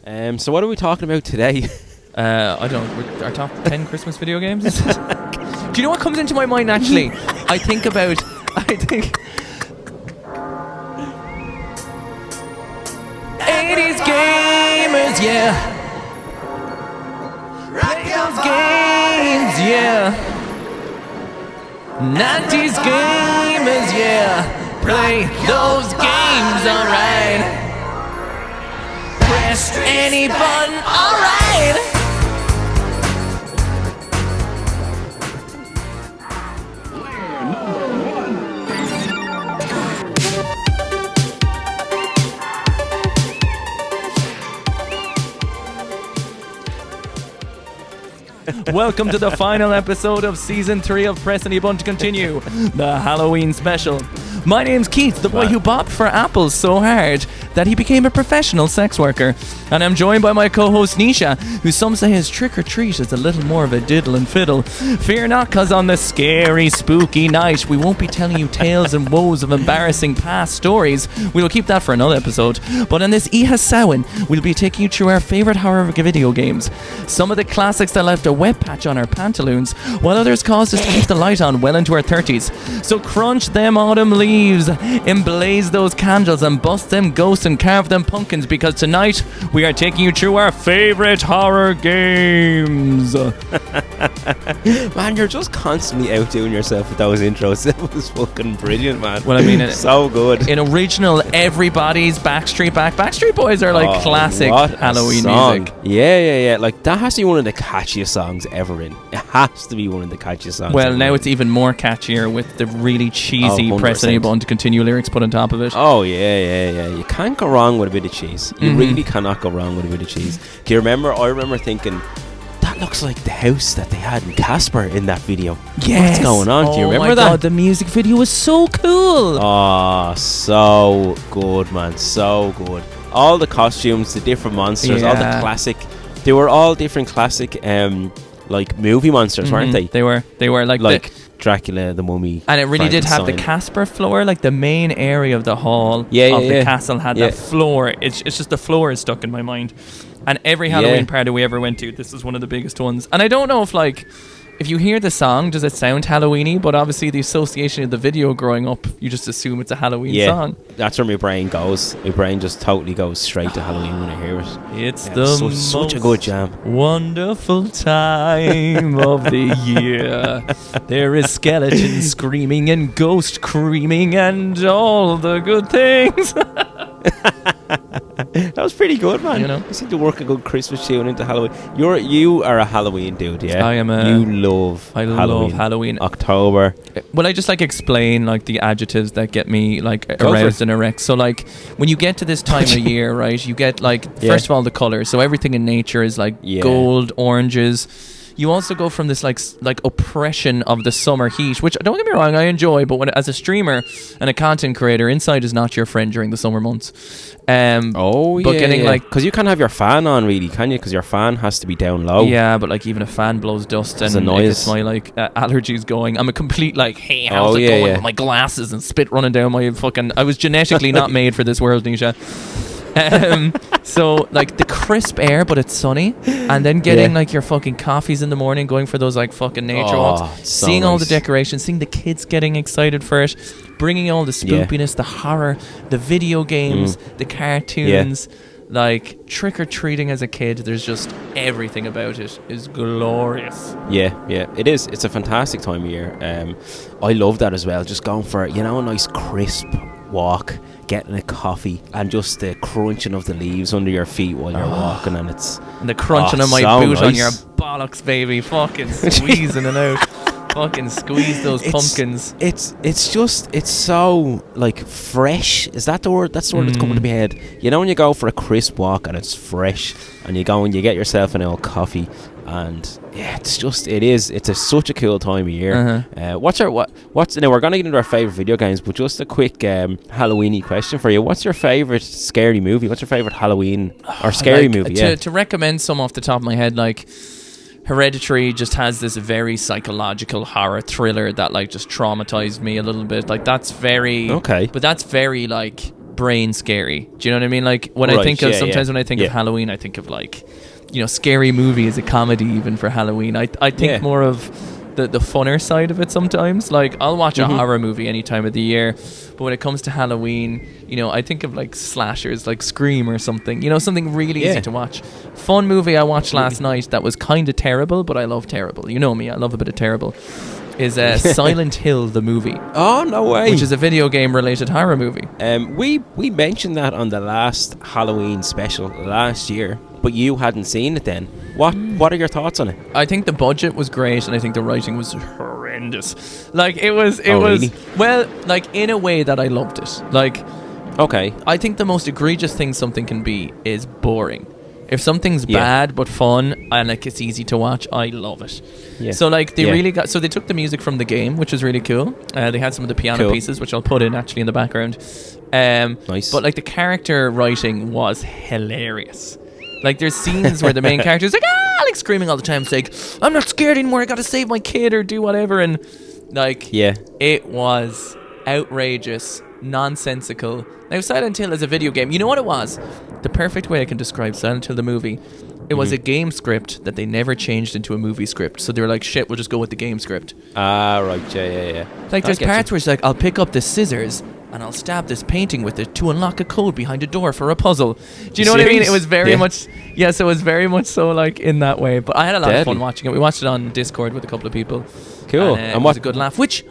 So what are we talking about today? I don't. Our top 10 Christmas video games. Do you know what comes into my mind naturally? I think 80s gamers, yeah. Play those games, yeah. 90s gamers, yeah. Play those games, alright. Press any button, alright. Welcome to the final episode of Season 3 of Press Any Button to Continue, the Halloween special. My name's Keith, the boy who bopped for apples so hard that he became a professional sex worker. And I'm joined by my co-host Nisha, who some say his trick or treat is a little more of a diddle and fiddle. Fear not, cause on this scary, spooky night, we won't be telling you tales and woes of embarrassing past stories. We'll keep that for another episode. But on this Iha Samhain, we'll be taking you through our favourite horror video games. Some of the classics that left a wet patch on our pantaloons, while others caused us to keep the light on well into our 30s. So crunch them autumn leaves, emblaze those candles and bust them ghosts and carve them pumpkins, because tonight we are taking you through our favourite horror games. Man, you're just constantly outdoing yourself with those intros. That was fucking brilliant, man. Well, I mean, so good. In original Everybody's Backstreet Boys are like classic Halloween music. Yeah. Like, that has to be one of the catchiest songs ever in. It has to be one of the catchiest songs. Well, now it's even more catchier with the really cheesy Press Any Button to Continue lyrics put on top of it. Oh, yeah. You can't go wrong with a bit of cheese. You really cannot go wrong with a bit of cheese. Do you remember? I remember thinking, that looks like the house that they had in Casper in that video. Yes. What's going on? Do you remember that? Oh my god, the music video was so cool. Oh, so good, man. So good. All the costumes, the different monsters, all the classic. They were all different classic, like movie monsters, weren't they? They were like Dracula, the Mummy. And it really did have the Casper floor, like the main area of the hall of the castle had that floor. It's just the floor is stuck in my mind. And every Halloween party we ever went to, this is one of the biggest ones. And I don't know if you hear the song, does it sound Halloweeny? But obviously the association of the video growing up, you just assume it's a Halloween song. That's where my brain goes. My brain just totally goes straight to Halloween when I hear it. It's such a good jam. Wonderful time of the year. There is skeleton screaming and ghost creaming and all the good things. That was pretty good, man. You know, you seem to work a good Christmas tune into Halloween. You are a Halloween dude, yeah? I am love Halloween. October. Well, I just explain the adjectives that get me aroused and erect. So when you get to this time of year, right, you get first of all the colours. So everything in nature is gold, oranges. You also go from this oppression of the summer heat, which, don't get me wrong, I enjoy, but as a streamer and a content creator, inside is not your friend during the summer months. Because you can't have your fan on, really, can you? Because your fan has to be down low. Yeah, but even a fan blows dust and it gets my allergies going. I'm a complete hey, how's it going with my glasses and spit running down my fucking... I was genetically not made for this world, Nisha. So the crisp air, but it's sunny, and then getting your fucking coffees in the morning, going for those fucking nature walks, seeing all the decorations, seeing the kids getting excited for it, bringing all the spoopiness, the horror, the video games, the cartoons, trick-or-treating as a kid. There's just everything about it is glorious. Yeah, it is. It's a fantastic time of year. I love that as well, just going for a nice crisp walk, getting a coffee, and just the crunching of the leaves under your feet while you're walking, and the crunching of my boot on your bollocks, baby, fucking squeezing it out. Fucking squeeze those pumpkins. It's so fresh. Is that the word? That's the word that's coming to my head. When you go for a crisp walk and it's fresh, and you go and you get yourself an old coffee, and it's such a cool time of year. What's now we're gonna get into our favourite video games, but just a quick Halloweeny question for you. What's your favourite scary movie? What's your favourite Halloween or scary movie? To recommend some off the top of my head, Hereditary just has this very psychological horror thriller that just traumatized me a little bit. That's very okay, but that's very brain scary. Do you know what I mean? Like when I think of sometimes when I think of Halloween, I think of like, you know, scary movie as a comedy even for Halloween. I think more of the funner side of it sometimes. Like I'll watch a horror movie any time of the year, but when it comes to Halloween, you know, I think of like slashers like Scream or something, you know, something really easy to watch. Fun movie I watched last night that was kind of terrible, but I love terrible. You know me, I love a bit of terrible. Is Silent Hill the movie. Oh, no way. Which is a video game related horror movie. We mentioned that on the last Halloween special last year, but you hadn't seen it then. What are your thoughts on it? I think the budget was great, and I think the writing was horrendous. Like it was really? Well, like in a way that I loved it. Like, okay, I think the most egregious thing something can be is boring. If something's bad but fun and like it's easy to watch, I love it. Yeah. So like they really got. So they took the music from the game, which was really cool. They had some of the piano pieces, which I'll put in actually in the background. Nice. But like the character writing was hilarious. Like there's scenes where the main character is like screaming all the time, saying, "I'm not scared anymore. I got to save my kid or do whatever." And like, it was outrageous, nonsensical. Now Silent Hill is a video game. You know what it was? The perfect way I can describe Silent Hill the movie. It was a game script that they never changed into a movie script. So they were like, shit, we'll just go with the game script. Ah, right, yeah. Like there's parts where it's like, I'll pick up the scissors and I'll stab this painting with it to unlock a code behind a door for a puzzle. Do you know what I mean? It was very much, so it was very much so like in that way. But I had a lot of fun watching it. We watched it on Discord with a couple of people. Cool. And it was a good laugh, which...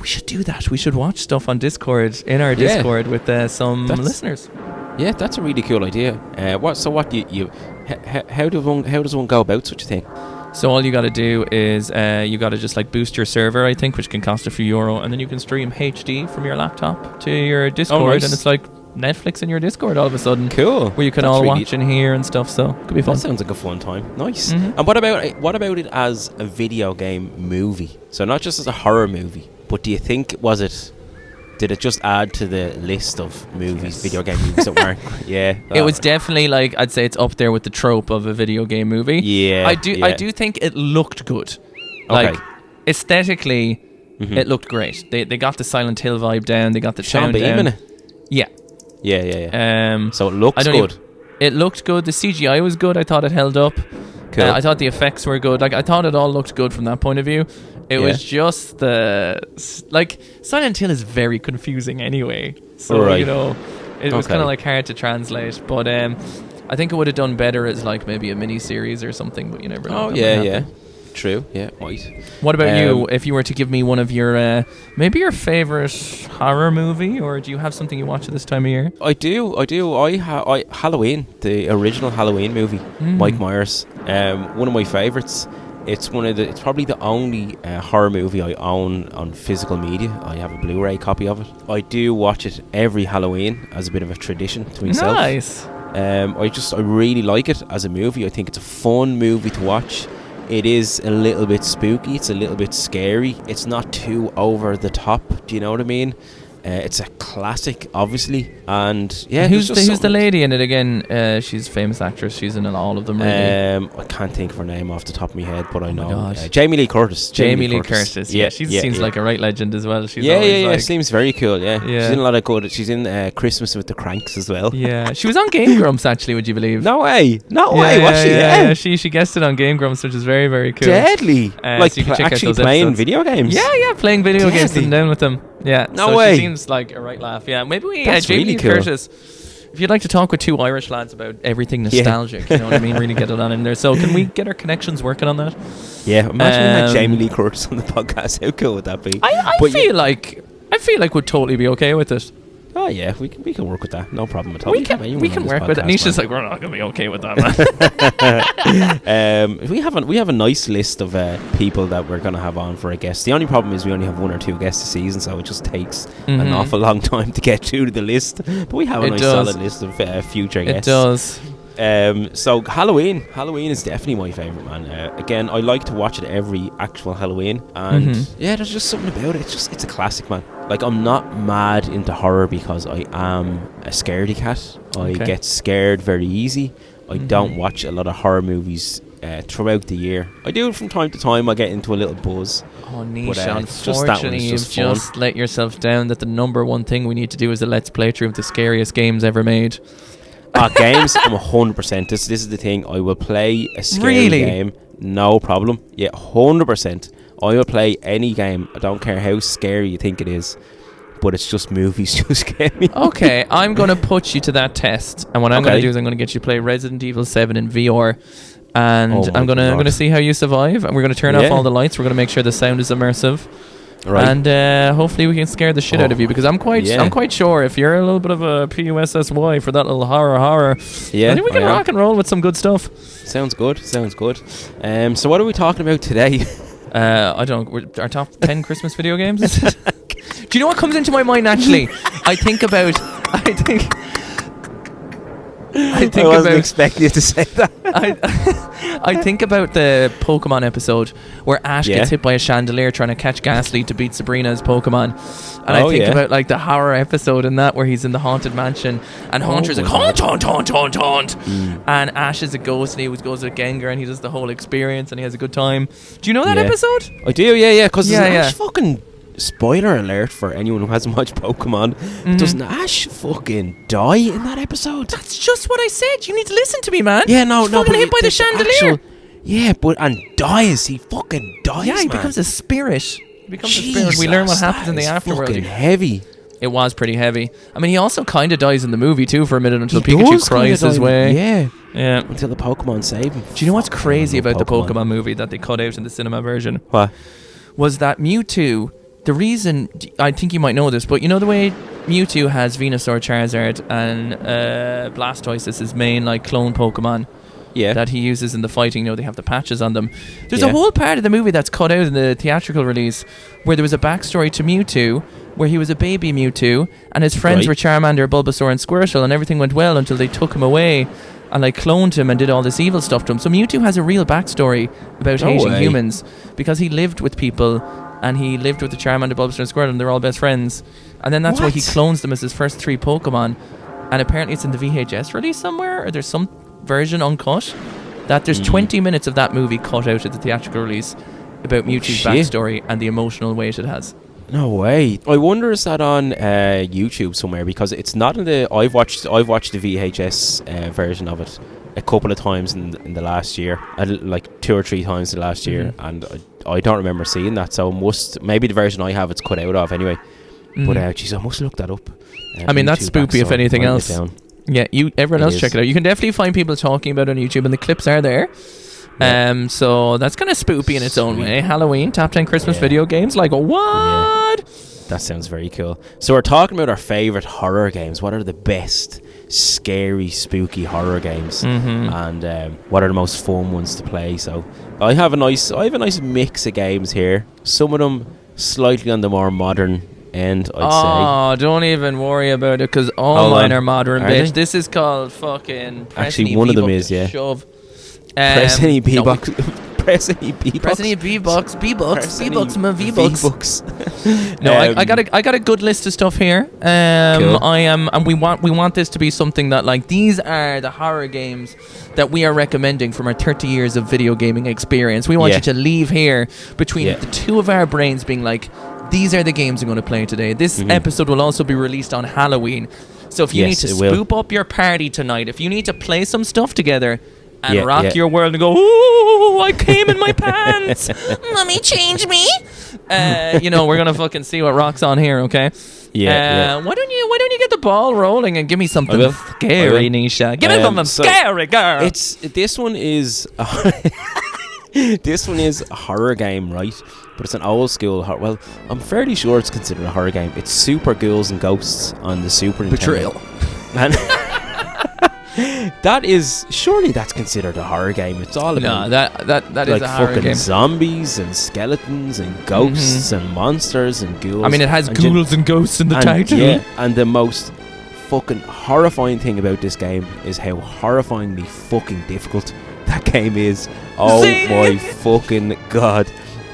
we should do that. We should watch stuff on Discord, in our Discord with some listeners. Yeah, that's a really cool idea. How does one go about such a thing? So all you got to do is you got to just like boost your server, I think, which can cost a few euro, and then you can stream HD from your laptop to your Discord, and it's like Netflix in your Discord all of a sudden. Cool. Where you can all watch and hear and stuff. So it could be fun. That sounds like a fun time. Nice. Mm-hmm. And what about it as a video game movie? So not just as a horror movie. But do you think did it just add to the list of movies, video game movies that weren't? It was definitely like, I'd say it's up there with the trope of a video game movie. Yeah. I do think it looked good. Like aesthetically, it looked great. They got the Silent Hill vibe down. They got the Sean sound Bean down. in it. Yeah. So it looks good. It looked good. The CGI was good. I thought it held up. Cool. I thought the effects were good. Like I thought it all looked good from that point of view. It was just Silent Hill is very confusing anyway. So you know, it was kind of like hard to translate. But I think it would have done better as like maybe a mini series or something. But you never know. Oh yeah. True. Yeah. Right. What about you? If you were to give me one of your maybe your favorite horror movie, or do you have something you watch at this time of year? I do. I Halloween, the original Halloween movie, Mike Myers. One of my favorites. It's probably the only horror movie I own on physical media. I have a Blu-ray copy of it. I do watch it every Halloween as a bit of a tradition to myself. Nice. I really like it as a movie. I think it's a fun movie to watch. It is a little bit spooky. It's a little bit scary. It's not too over the top. Do you know what I mean? It's a classic, obviously, and who's the lady in it again? She's a famous actress. She's in all of them. Really. I can't think of her name off the top of my head, but I know Jamie Lee Curtis. Jamie Lee Curtis. Yeah, she seems like a right legend as well. She's seems very cool. Yeah, she's in a lot of good. She's in Christmas with the Cranks as well. Yeah, she was on Game Grumps actually. Would you believe? No way. Was she? Yeah, she guested on Game Grumps, which is very, very cool. Deadly. Like so you can check actually out those playing episodes. Video games. Yeah, playing video games, sitting down with them. Yeah, no way. She seems like a right laugh. Yeah, maybe we. That's Jamie really Lee cool. Curtis. If you'd like to talk with two Irish lads about everything nostalgic, you know what I mean, really get it on in there. So can we get our connections working on that? Yeah, imagine we had Jamie Lee Curtis on the podcast. How cool would that be? I feel like we'd totally be okay with it. Oh yeah, we can work with that. No problem at all. We can work with it. Nisha's like, we're not gonna be okay with that, man. we have a nice list of people that we're gonna have on for a guest. The only problem is we only have one or two guests a season, so it just takes an awful long time to get through the list. But we have a nice solid list of future guests. It does. So Halloween is definitely my favourite, man. Again, I like to watch it every actual Halloween, and there's just something about it. It's a classic, man. Like, I'm not mad into horror because I am a scaredy cat. I get scared very easy. I don't watch a lot of horror movies throughout the year. I do it from time to time. I get into a little buzz. Oh, Nisha, unfortunately, you've just let yourself down that the number one thing we need to do is a let's playthrough of the scariest games ever made. Games, I'm 100%. This is the thing. I will play a scary game, no problem. Yeah, 100%. I will play any game. I don't care how scary you think it is. But it's just movies just scare me. Okay, I'm going to put you to that test. And what I'm going to do is I'm going to get you to play Resident Evil 7 in VR. And I'm going to see how you survive. And we're going to turn off all the lights. We're going to make sure the sound is immersive. Right. And hopefully we can scare the shit out of you, because I'm quite sure if you're a little bit of a PUSSY for that little horror, I think we can rock and roll with some good stuff. Sounds good. So what are we talking about today? I don't know. Our top 10 Christmas video games? Do you know what comes into my mind naturally? I wasn't expecting you to say that. I think about the Pokemon episode where Ash gets hit by a chandelier trying to catch Ghastly to beat Sabrina's Pokemon. And I think about like the horror episode in that where he's in the haunted mansion and Haunter's like haunt. And Ash is a ghost and he goes with Gengar and he does the whole experience and he has a good time. Do you know that episode? I do, yeah. Because Ash fucking... Spoiler alert for anyone who hasn't watched Pokemon. Doesn't Ash fucking die in that episode? That's just what I said. You need to listen to me, man. Yeah, no. He's fucking hit by the chandelier. And dies. He fucking dies. Yeah, he becomes a spirit. We learn what happens in the afterworld. Fucking heavy. It was pretty heavy. I mean, he also kind of dies in the movie too for a minute until Pikachu cries his way. Yeah. Until the Pokemon save him. Do you know what's crazy about the Pokemon movie that they cut out in the cinema version? What? Was that Mewtwo... The reason, I think you might know this, but you know the way Mewtwo has Venusaur, Charizard, and Blastoise as his main like clone Pokemon that he uses in the fighting. You know, they have the patches on them. There's a whole part of the movie that's cut out in the theatrical release where there was a backstory to Mewtwo, where he was a baby Mewtwo, and his friends were Charmander, Bulbasaur, and Squirtle, and everything went well until they took him away and like cloned him and did all this evil stuff to him. So Mewtwo has a real backstory about hating humans because he lived with people. And he lived with the Charmander, Bulbasaur, and Squirtle, and they're all best friends. And then that's why he clones them as his first 3 Pokemon. And apparently it's in the VHS release somewhere, or there's some version uncut, that there's 20 minutes of that movie cut out at the theatrical release about Mewtwo's backstory and the emotional weight it has. No way. I wonder is that on YouTube somewhere, because it's not in the... I've watched the VHS version of it a couple of times in the last year, like 2 or 3 times in the last year, and I don't remember seeing that, so maybe the version I have it's cut out of anyway. But jeez, I must look that up. I mean, that's spoopy if anything else. Yeah, everyone else check it out. You can definitely find people talking about it on YouTube, and the clips are there. So that's kind of spoopy in its own way. Halloween, top 10 Christmas video games. Like, what? That sounds very cool. So we're talking about our favourite horror games. What are the best scary, spooky horror games? And what are the most fun ones to play? So I have a nice mix of games here. Some of them slightly on the more modern end, I'd say. Oh, don't even worry about it, because all mine are modern, bitch. This is called fucking... Actually, one of them is, shove. Press any B-box. Press any B-box. Press any B-box. My V-bucks. No, I got a good list of stuff here. Cool. And we want this to be something that, like, these are the horror games that we are recommending from our 30 years of video gaming experience. We want you to leave here between the two of our brains being like, these are the games I'm going to play today. This episode will also be released on Halloween. So if you need to spoop up your party tonight, if you need to play some stuff together and rock your world and go, ooh, I came in my pants. Mommy, change me. We're going to fucking see what rocks on here, okay? Why don't you get the ball rolling and give me something scary, Nisha? Give me something scary, girl. This one is a horror game, right? But it's an old school horror. Well, I'm fairly sure it's considered a horror game. It's Super Ghouls and Ghosts on the Super Nintendo. Betrayal. And surely that's considered a horror game. It's all about that like is a horror fucking game. Zombies and skeletons and ghosts and monsters and ghouls. I mean, it has ghouls and ghosts in the title. Yeah, and the most fucking horrifying thing about this game is how horrifyingly fucking difficult that game is. Oh my fucking god.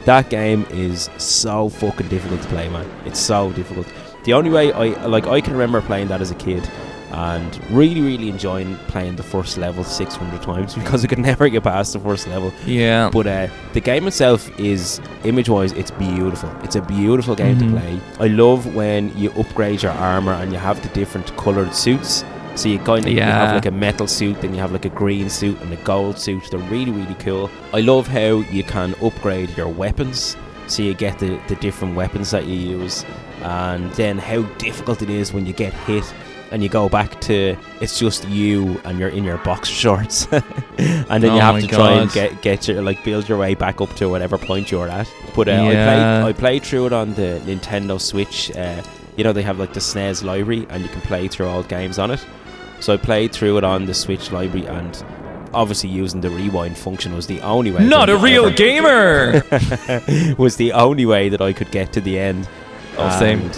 That game is so fucking difficult to play, man. It's so difficult. The only way I can remember playing that as a kid and really enjoying playing the first level 600 times because I could never get past the first level. Yeah. But the game itself is, image-wise, it's beautiful. It's a beautiful game to play. I love when you upgrade your armor and you have the different coloured suits. So you kind of you have like a metal suit, then you have like a green suit and a gold suit. They're really cool. I love how you can upgrade your weapons. So you get the different weapons that you use, and then how difficult it is when you get hit and you go back to it's just you and you're in your boxer shorts and then you have to try and get your build your way back up to whatever point you're at. But I played through it on the Nintendo Switch. They have like the SNES library and you can play through old games on it. So I played through it on the Switch library, and obviously using the rewind function was the only way. Not a real gamer! Was the only way that I could get to the end. Same.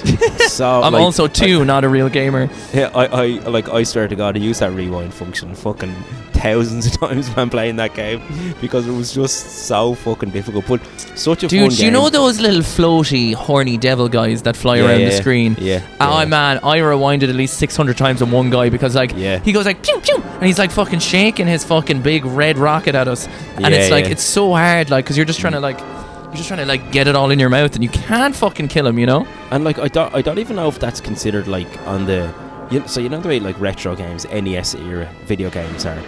So I'm also not a real gamer. Yeah, I swear to God, I used that rewind function fucking thousands of times when playing that game because it was just so fucking difficult. But such a fun game. Dude, you know those little floaty, horny devil guys that fly around the screen? Yeah. Oh man, I rewinded at least 600 times on one guy because he goes like pew pew, and he's like fucking shaking his fucking big red rocket at us, and it's like it's so hard, like, because you're just trying to get it all in your mouth, and you can't fucking kill him, you know. And like I don't even know if that's considered like on the so the way like retro games, NES era video games are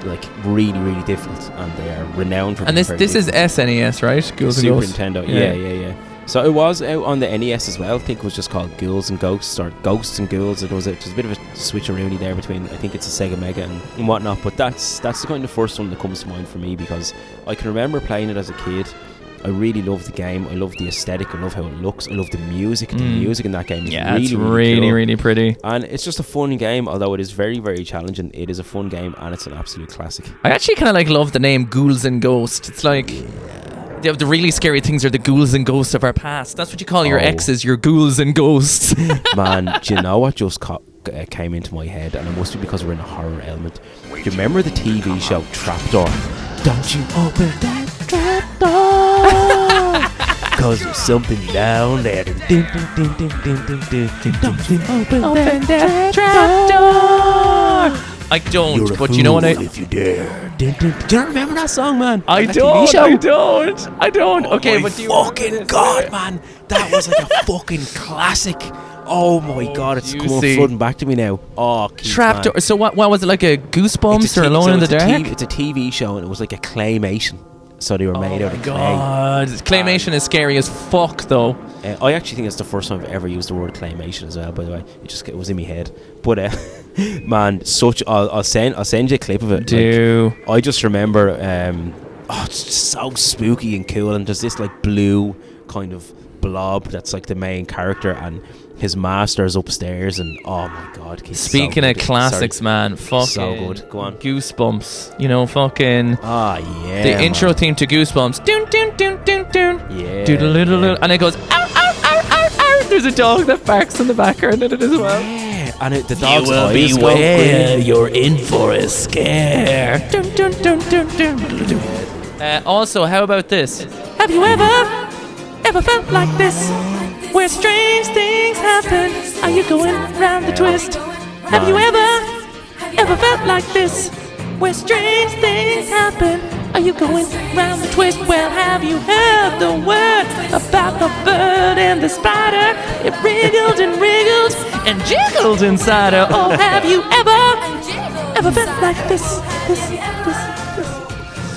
like really difficult, and they are renowned for. And this is SNES, right? Ghouls Super and Ghosts. Nintendo, yeah. So it was out on the NES as well. I think it was just called Ghouls and Ghosts, or Ghosts and Ghouls. It was a bit of a switcheroo there between, I think it's a Sega Mega and whatnot. But that's the kind of first one that comes to mind for me, because I can remember playing it as a kid. I really love the game. I love the aesthetic. I love how it looks. I love the music. The music in that game is really cool. Pretty. And it's just a fun game, although it is very challenging. It is a fun game, and it's an absolute classic. I actually kind of love the name Ghouls and Ghosts. It's like the really scary things are the ghouls and ghosts of our past. That's what you call your exes, your ghouls and ghosts. Man, do you know what just came into my head? And it must be because we're in a horror element. Do you remember the TV show Trapdoor? Don't you open that trapdoor, cause there's something down there. Don't you open that trapdoor. I don't, but you know what if you dare. Do you remember that song, man? I don't. Okay, but do you fucking God, man, that was like a fucking classic. Oh my God, it's coming flooding back to me now. Oh, Trapdoor. So what was it, like a Goosebumps or Alone in the Dark? It's a TV show, and it was like a claymation. So they were made out of clay. God, claymation is scary as fuck, though. I actually think it's the first time I've ever used the word claymation as well. By the way, it was in my head. But man, I'll send you a clip of it. I just remember. It's just so spooky and cool, and there's this like blue kind of blob that's like the main character, and his master's upstairs, and oh my God. Speaking of classics, man, fucking so good. Go on. Goosebumps, you know, fucking the intro theme to Goosebumps. Dun dun dun dun dun. Yeah. Doodle-doodle-doodle, and it goes ow ow ow ow ow. There's a dog that barks in the background in it as well. Yeah, and the dog's eyes go green. You're in for a scare. Dun dun dun dun dun. Also, how about this? Have you ever felt like this? Where strange things happen, are you going round the twist? Have you ever felt like this? Where strange things happen, are you going round the twist? Well, have you heard the word about the bird and the spider? It wriggled and jiggled inside her. Oh, have you ever felt like this?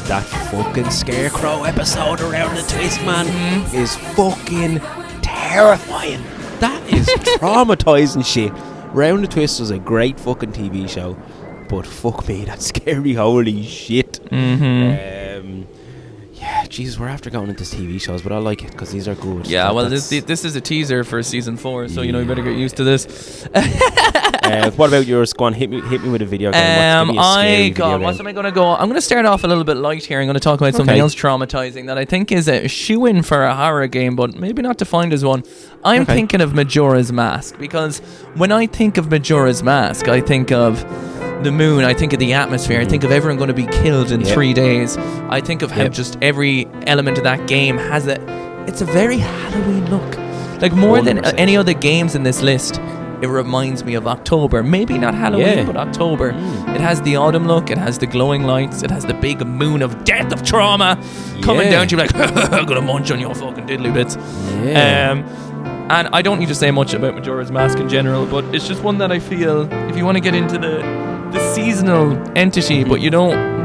That fucking Scarecrow episode around the twist, man, is fucking terrifying. That is traumatizing shit. Round the Twist was a great fucking TV show, but fuck me, that's scary. Holy shit. Yeah, Jesus, we're after going into TV shows, but I like it because these are good. Yeah, well, this is a teaser for season 4, so you know you better get used to this. What about yours? Go on, hit me with a video game. What am I going to go? I'm going to start off a little bit light here. I'm going to talk about something else traumatizing that I think is a shoe-in for a horror game, but maybe not defined as one. I'm thinking of Majora's Mask, because when I think of Majora's Mask, I think of the moon, I think of the atmosphere, I think of everyone going to be killed in 3 days. I think of how just every element of that game has it's a very Halloween look. Like more 100%. Than any other games in this list, it reminds me of October. Maybe not Halloween, but October. It has the autumn look, it has the glowing lights, it has the big moon of death, of trauma coming down to you like, I'm gonna munch on your fucking diddly bits. And I don't need to say much about Majora's Mask in general, but it's just one that I feel, if you want to get into the seasonal entity, but you don't,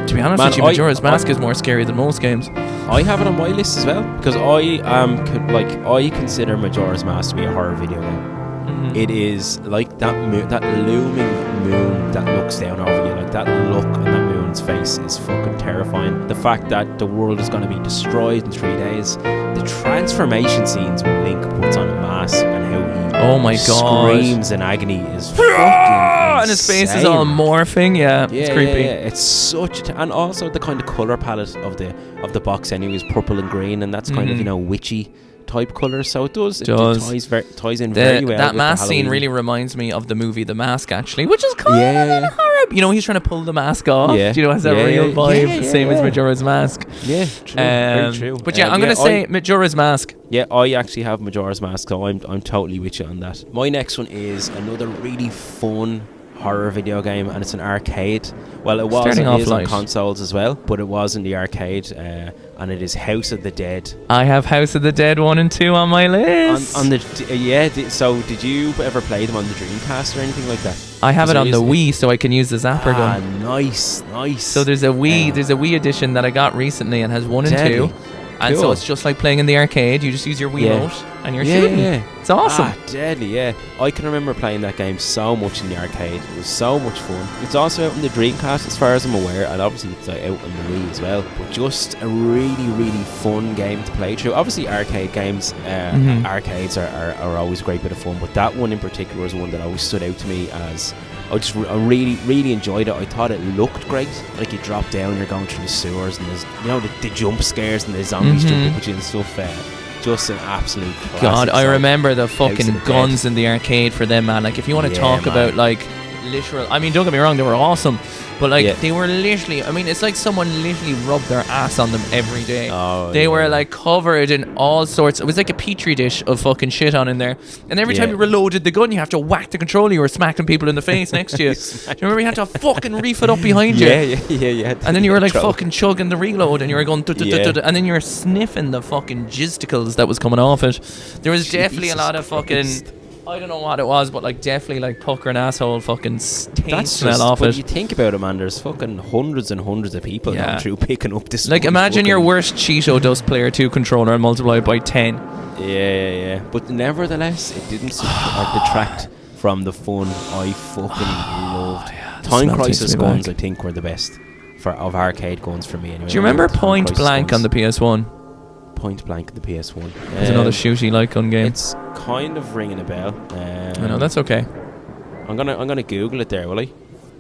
to be honest with you, Majora's Mask is more scary than most games. I have it on my list as well, because I consider Majora's Mask to be a horror video game. It is like that looming moon that looks down over you, like that look on that moon's face is fucking terrifying. The fact that the world is going to be destroyed in 3 days, the transformation scenes when Link puts on a mask and how he screams in agony is fucking insane. And his face is all morphing, it's creepy. It's such and also the kind of colour palette of the box anyway is purple and green, and that's kind of witchy type colours, so it ties in very well. That mask scene really reminds me of the movie The Mask, actually, which is kind of horror. You know, he's trying to pull the mask off. Do you know, has that real vibe, same as Majora's Mask. Yeah, true, very true. But I'm going to say Majora's Mask. Yeah, I actually have Majora's Mask, so I'm totally with you on that. My next one is another really fun horror video game, and it's an arcade. Well, it is on consoles as well, but it was in the arcade, and it is House of the Dead. I have House of the Dead 1 and 2 on my list. So did you ever play them on the Dreamcast or anything like that? I have it on the Wii, so I can use the zapper gun. Nice. So there's a Wii edition that I got recently and has 1 and 2. And so it's just like playing in the arcade. You just use your Wiimote and you're shooting. It's awesome. Deadly, I can remember playing that game so much in the arcade. It was so much fun. It's also out on the Dreamcast as far as I'm aware, and obviously it's out on the Wii as well. But just a really, really fun game to play through. Obviously arcade games, arcades are always a great bit of fun, but that one in particular is one that always stood out to me as I really, really enjoyed it. I thought it looked great. Like you drop down, you're going through the sewers, and there's the jump scares and the zombies jumping at you and stuff. Just an absolute classic. God, I remember the fucking guns in the arcade for them, man. Like, if you want to talk about like literal, I mean, don't get me wrong, they were awesome, but like they were literally, I mean, it's like someone literally rubbed their ass on them every day. They were like covered in all sorts. It was like a petri dish of fucking shit on in there, and every time you reloaded the gun, you have to whack the controller. You were smacking people in the face next to you. Do you remember you had to fucking reef it up behind you? Yeah. And then you were like fucking chugging the reload, and you were going and then you were sniffing the fucking jizzticles that was coming off it. There was definitely a lot of fucking, I don't know what it was, but like definitely like pucker and asshole fucking taint smell off it. When you think about it, man, there's fucking hundreds and hundreds of people going through picking up this. Like, imagine your worst Cheeto Dust Player 2 controller and multiply it by 10. Yeah. But nevertheless, it didn't detract from the fun I fucking loved. Time Crisis guns, I think, were the best of arcade guns for me. Anyway. Do you remember Point Blank on the PS1? Point Blank, the PS1. It's another shooty like gun game. It's kind of ringing a bell. I know, that's okay. I'm gonna Google it there, will I?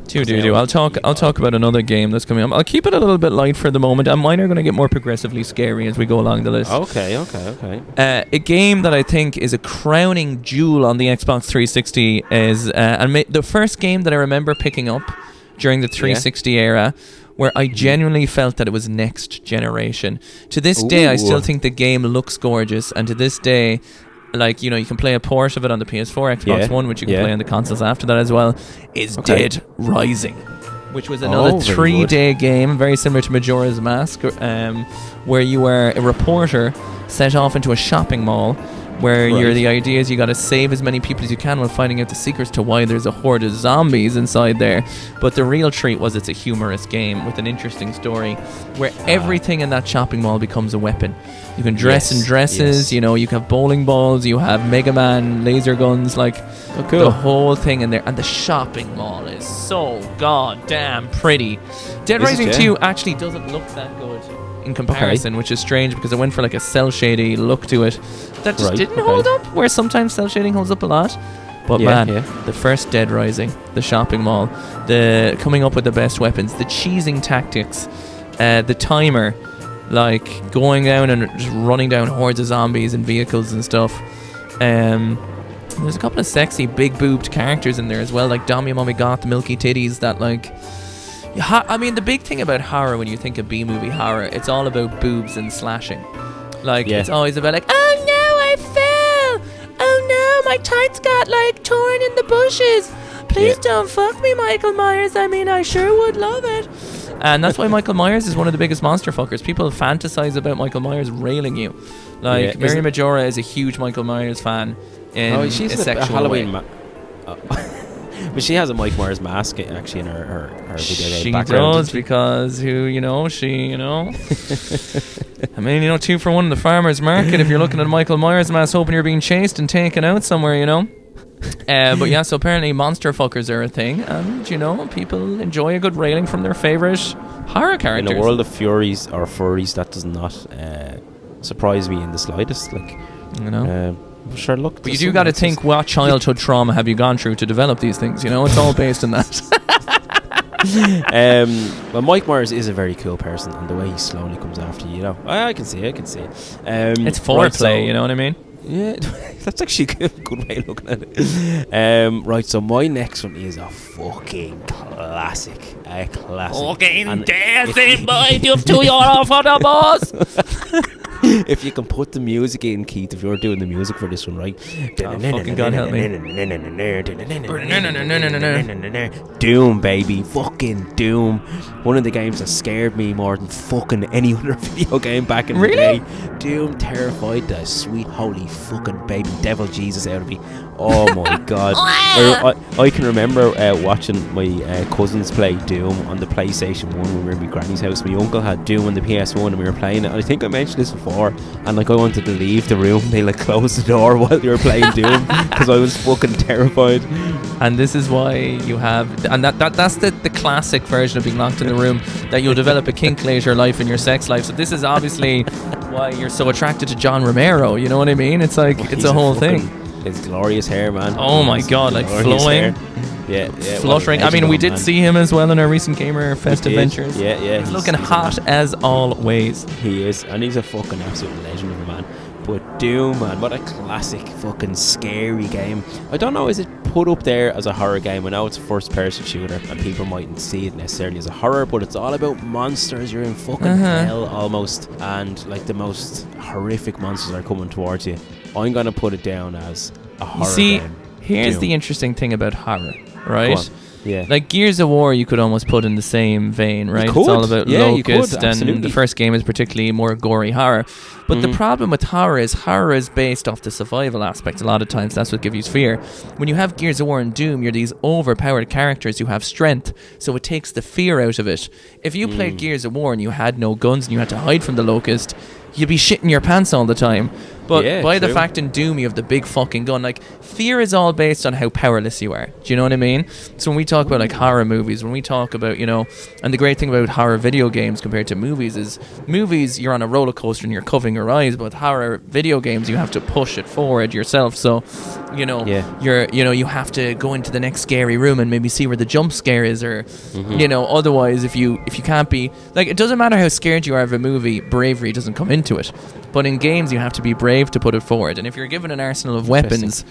Do. I'll talk about another game that's coming up. I'll keep it a little bit light for the moment, and mine are going to get more progressively scary as we go along the list. Okay. A game that I think is a crowning jewel on the Xbox 360 is the first game that I remember picking up during the 360 era, where I genuinely felt that it was next generation. To this day, I still think the game looks gorgeous, and to this day, like, you know, you can play a port of it on the PS4, Xbox One, which you can play on the consoles after that as well, is Dead Rising, which was another 3-day game, very similar to Majora's Mask, where you were a reporter set off into a shopping mall, where the idea is you got to save as many people as you can while finding out the secrets to why there's a horde of zombies inside there. But the real treat was it's a humorous game with an interesting story where everything in that shopping mall becomes a weapon. You can dress in dresses, you know, you have bowling balls, you have Mega Man laser guns, like the whole thing in there. And the shopping mall is so goddamn pretty. Dead Rising 2 actually doesn't look that good in comparison, which is strange because it went for like a cell shady look to it that just didn't hold up, where sometimes cell shading holds up a lot. But the first Dead Rising, the shopping mall, the coming up with the best weapons, the cheesing tactics, the timer, like going down and just running down hordes of zombies and vehicles and stuff. There's a couple of sexy big boobed characters in there as well, like Dom Your Mommy Got the Milky Titties, that like, I mean, the big thing about horror, when you think of B-movie horror, it's all about boobs and slashing. Like, it's always about like, oh no, I fell! Oh no, my tights got like torn in the bushes. Please don't fuck me, Michael Myers. I mean, I sure would love it. And that's why Michael Myers is one of the biggest monster fuckers. People fantasize about Michael Myers railing you. Like, Mary Majora is a huge Michael Myers fan in she's a sexual Halloween way. But she has a Mike Myers mask actually in her video game she background. Does because I mean, 2 for 1 in the farmer's market if you're looking at a Michael Myers mask hoping you're being chased and taken out somewhere, But yeah, so apparently monster fuckers are a thing, and people enjoy a good railing from their favourite horror characters. In a world of furies or furries, that does not surprise me in the slightest. Sure, look. But you do got to think, what childhood trauma have you gone through to develop these things? It's all based on that. Well, Mike Myers is a very cool person, and the way he slowly comes after you, I can see it. It's foreplay, you know what I mean? Yeah, that's actually a good way of looking at it. Right, so my next one is a fucking classic. Fucking dancing boy, you've 2 euro for the boss. If you can put the music in, Keith, if you're doing the music for this one, right? Fucking God help me. Doom, baby. Fucking Doom. One of the games that scared me more than fucking any other video game back in the day. Doom terrified the sweet holy fucking baby devil Jesus out of me. Oh my God. I can remember watching my cousins play Doom on the PlayStation 1 when we were in my granny's house. My uncle had Doom on the PS1 and we were playing it. And I think I mentioned this before. And I wanted to leave the room. They closed the door while they were playing Doom because I was fucking terrified. And this is why you have, and that's the classic version of being locked in the room, that you'll develop a kink later life in your sex life. So this is obviously why you're so attracted to John Romero. You know what I mean? It's like it's a whole thing. His glorious hair, man. Oh my God, like flowing. Yeah. Fluttering. I mean, we did see him as well in our recent Gamer Fest adventures. Yeah. He's looking hot as always. He is, and he's a fucking absolute legend of a man. But Doom, man, what a classic fucking scary game. I don't know, is it put up there as a horror game? I know it's a first-person shooter, and people mightn't see it necessarily as a horror, but it's all about monsters. You're in fucking hell almost, and the most horrific monsters are coming towards you. I'm gonna put it down as a horror game. Here's Doom. the interesting thing about horror, right? Yeah. Like Gears of War, you could almost put in the same vein, right? It's all about Locust, and the first game is particularly more gory horror. But the problem with horror is based off the survival aspect. A lot of times, that's what gives you fear. When you have Gears of War and Doom, you're these overpowered characters who have strength, so it takes the fear out of it. If you played Gears of War and you had no guns and you had to hide from the Locust, you'd be shitting your pants all the time. But the fact in Doom you have the big fucking gun, fear is all based on how powerless you are. Do you know what I mean? So when we talk about horror movies, when we talk about, and the great thing about horror video games compared to movies is movies you're on a roller coaster and you're covering your eyes, but horror video games you have to push it forward yourself. So, you have to go into the next scary room and maybe see where the jump scare is, or otherwise if you can't be it doesn't matter how scared you are of a movie, bravery doesn't come into it. But in games you have to be brave to put it forward, and if you're given an arsenal of weapons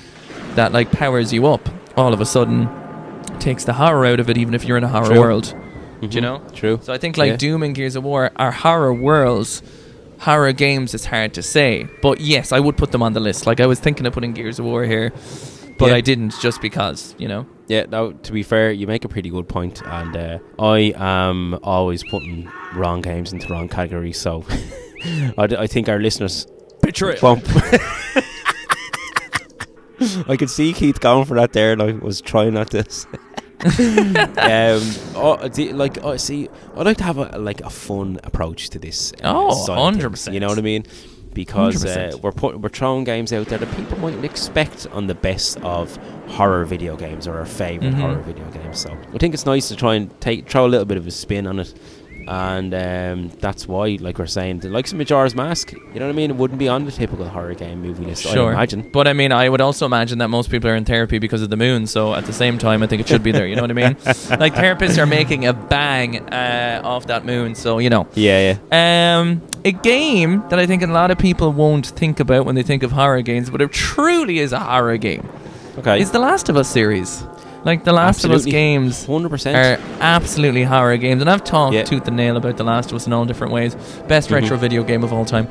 that powers you up, all of a sudden takes the horror out of it, even if you're in a horror world. Do you know? True. So I think Doom and Gears of War are horror worlds. Horror games is hard to say, but yes, I would put them on the list. I was thinking of putting Gears of War here, but I didn't, just because, Yeah, no, to be fair, you make a pretty good point, and I am always putting wrong games into wrong categories, so I think our listeners won't. I could see Keith going for that there, and I was trying not to. See, I'd like to have a fun approach to this. 100%. You know what I mean? Because 100%. we're throwing games out there that people mightn't expect on the best of horror video games, or our favourite horror video games. So I think it's nice to try and throw a little bit of a spin on it. And that's why, we're saying, the likes of Majora's Mask, you know what I mean? It wouldn't be on the typical horror game movie list, I imagine. But I mean, I would also imagine that most people are in therapy because of the moon, so at the same time, I think it should be there, you know what I mean? Therapists are making a bang off that moon, so, Yeah. A game that I think a lot of people won't think about when they think of horror games, but it truly is a horror game, is the Last of Us series. The Last of Us games 100% are absolutely horror games. And I've talked tooth and nail about The Last of Us in all different ways. Best retro video game of all time.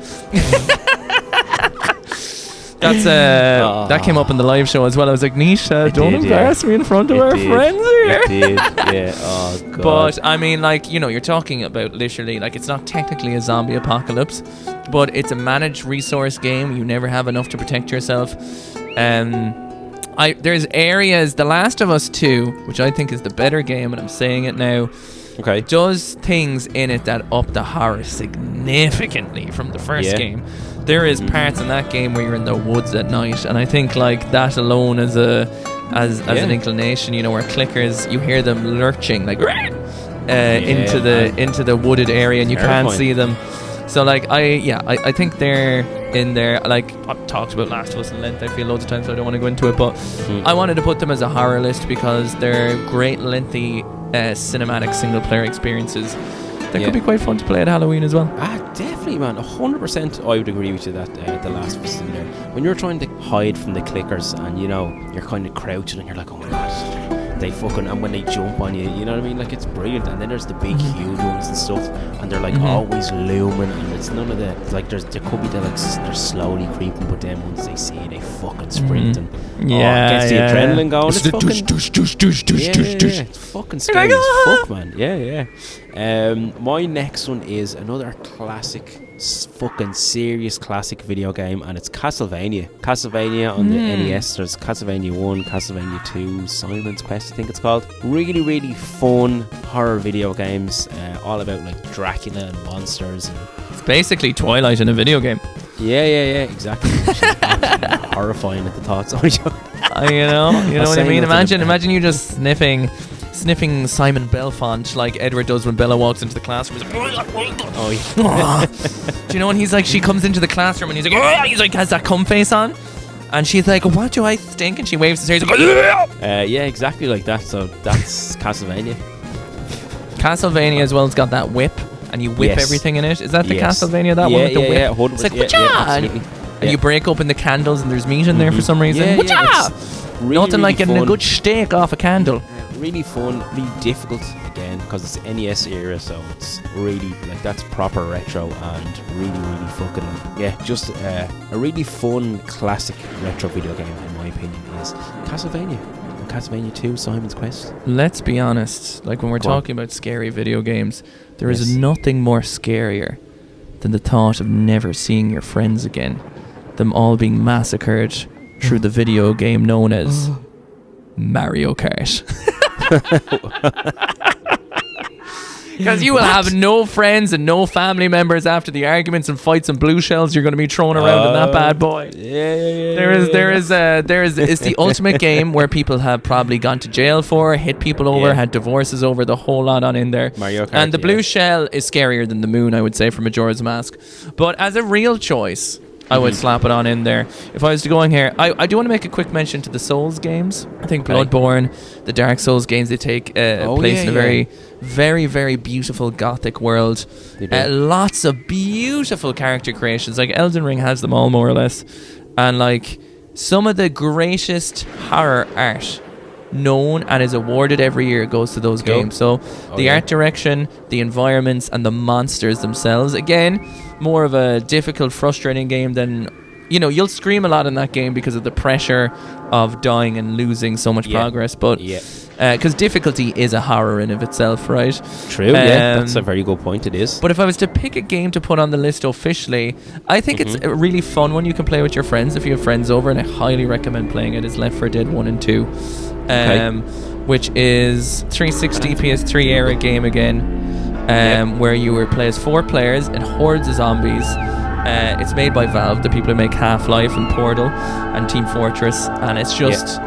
That's that came up in the live show as well. I was like, Nisha, don't embarrass me in front of our friends here. It did, yeah. Oh god. But I mean, like, you know, you're talking about literally, like, it's not technically a zombie apocalypse, but it's a managed resource game. You never have enough to protect yourself. There's areas, The Last of Us 2, which I think is the better game, and I'm saying it now. Okay. Does things in it that up the horror significantly from the first game. There is parts in that game where you're in the woods at night, and I think like that alone as an inclination, you know, where clickers, you hear them lurching like into the wooded area, and you can't see them. So like I think they're in there. Like I've talked about Last of Us in length, I feel, loads of times, so I don't want to go into it, but I wanted to put them as a horror list because they're great lengthy cinematic single player experiences that could be quite fun to play at Halloween as well. Definitely, man. 100% I would agree with you that The Last of Us in there, when you're trying to hide from the clickers and, you know, you're kind of crouching and you're like, oh my god, they fucking, and when they jump on you, you know what I mean, like, it's brilliant. And then there's the big huge ones and stuff, and they're like always looming, and it's none of the, like, there could be the, like, they're slowly creeping, but then once they see it, they fucking sprint and gets the adrenaline going. It's fucking it's fucking scary as fuck, man. My next one is another classic, fucking serious classic video game, and it's Castlevania on the NES. There's Castlevania 1, Castlevania 2, Simon's Quest, I think it's called. Really, really fun horror video games, all about like Dracula and monsters. And it's basically Twilight in a video game. Yeah, exactly. Horrifying at the thoughts. You know what I mean? Imagine you just sniffing Simon Belfont like Edward does when Bella walks into the classroom. He's like, do you know when he's like, she comes into the classroom and he's like has that cum face on, and she's like, what do I stink? And she waves his hair. He's like, yeah, exactly like that. So that's Castlevania. Castlevania as well. It's got that whip, and you whip everything in it. Is that the Castlevania? That one with the whip? Yeah, it's like, absolutely. And you break open the candles and there's meat in there for some reason. Really, nothing like getting a good steak off a candle. Really fun, really difficult again because it's NES era, so it's really like that's proper retro and really, really fucking just a really fun classic retro video game in my opinion is Castlevania. And Castlevania 2, Simon's Quest. Let's be honest, like when we're talking about scary video games, there is nothing more scarier than the thought of never seeing your friends again, them all being massacred through the video game known as Mario Kart. Because you will have no friends and no family members after the arguments and fights and blue shells you're going to be throwing around in that bad boy. It's the ultimate game where people have probably gone to jail for, hit people over, had divorces over, the whole lot on in there. Mario Kart, and the blue shell is scarier than the moon, I would say, for Majora's Mask. But as a real choice, I would slap it on in there. If I was to go in here, I do want to make a quick mention to the Souls games. I think Bloodborne, the Dark Souls games, they take place in a very, very, very beautiful gothic world. Lots of beautiful character creations. Like Elden Ring has them all more or less. And like some of the greatest horror art known and is awarded every year goes to those games. So the art direction, the environments, and the monsters themselves. Again, more of a difficult, frustrating game than, you know, you'll scream a lot in that game because of the pressure of dying and losing so much progress. But because difficulty is a horror in of itself, right? True, that's a very good point. It is. But if I was to pick a game to put on the list officially, I think it's a really fun one you can play with your friends if you have friends over, and I highly recommend playing it. Is Left 4 Dead 1 and 2, which is 360 PS3 era game again. Where you play as 4 players and hordes of zombies. It's made by Valve, the people who make Half-Life and Portal and Team Fortress, and it's just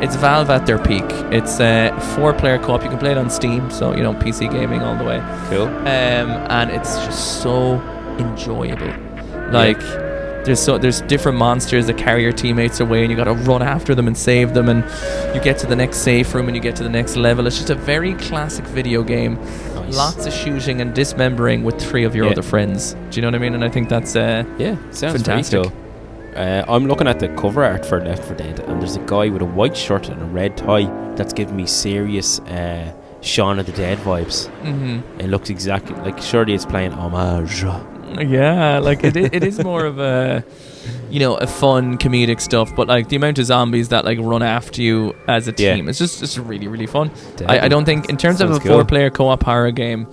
it's Valve at their peak. It's a 4-player co-op. You can play it on Steam, so you know, PC gaming all the way. Cool. And it's just so enjoyable. Like there's different monsters that carry your teammates away, and you got to run after them and save them, and you get to the next safe room and you get to the next level. It's just a very classic video game. Nice. Lots of shooting and dismembering with 3 of your other friends. Do you know what I mean? And I think that's sounds fantastic. Very cool. I'm looking at the cover art for Left 4 Dead, and there's a guy with a white shirt and a red tie that's giving me serious Shaun of the Dead vibes. It looks exactly like, surely it's playing homage. Yeah, like it is more of a, a fun comedic stuff, but like the amount of zombies that like run after you as a team, it's just really, really fun. I don't think in terms of a 4-player co-op horror game,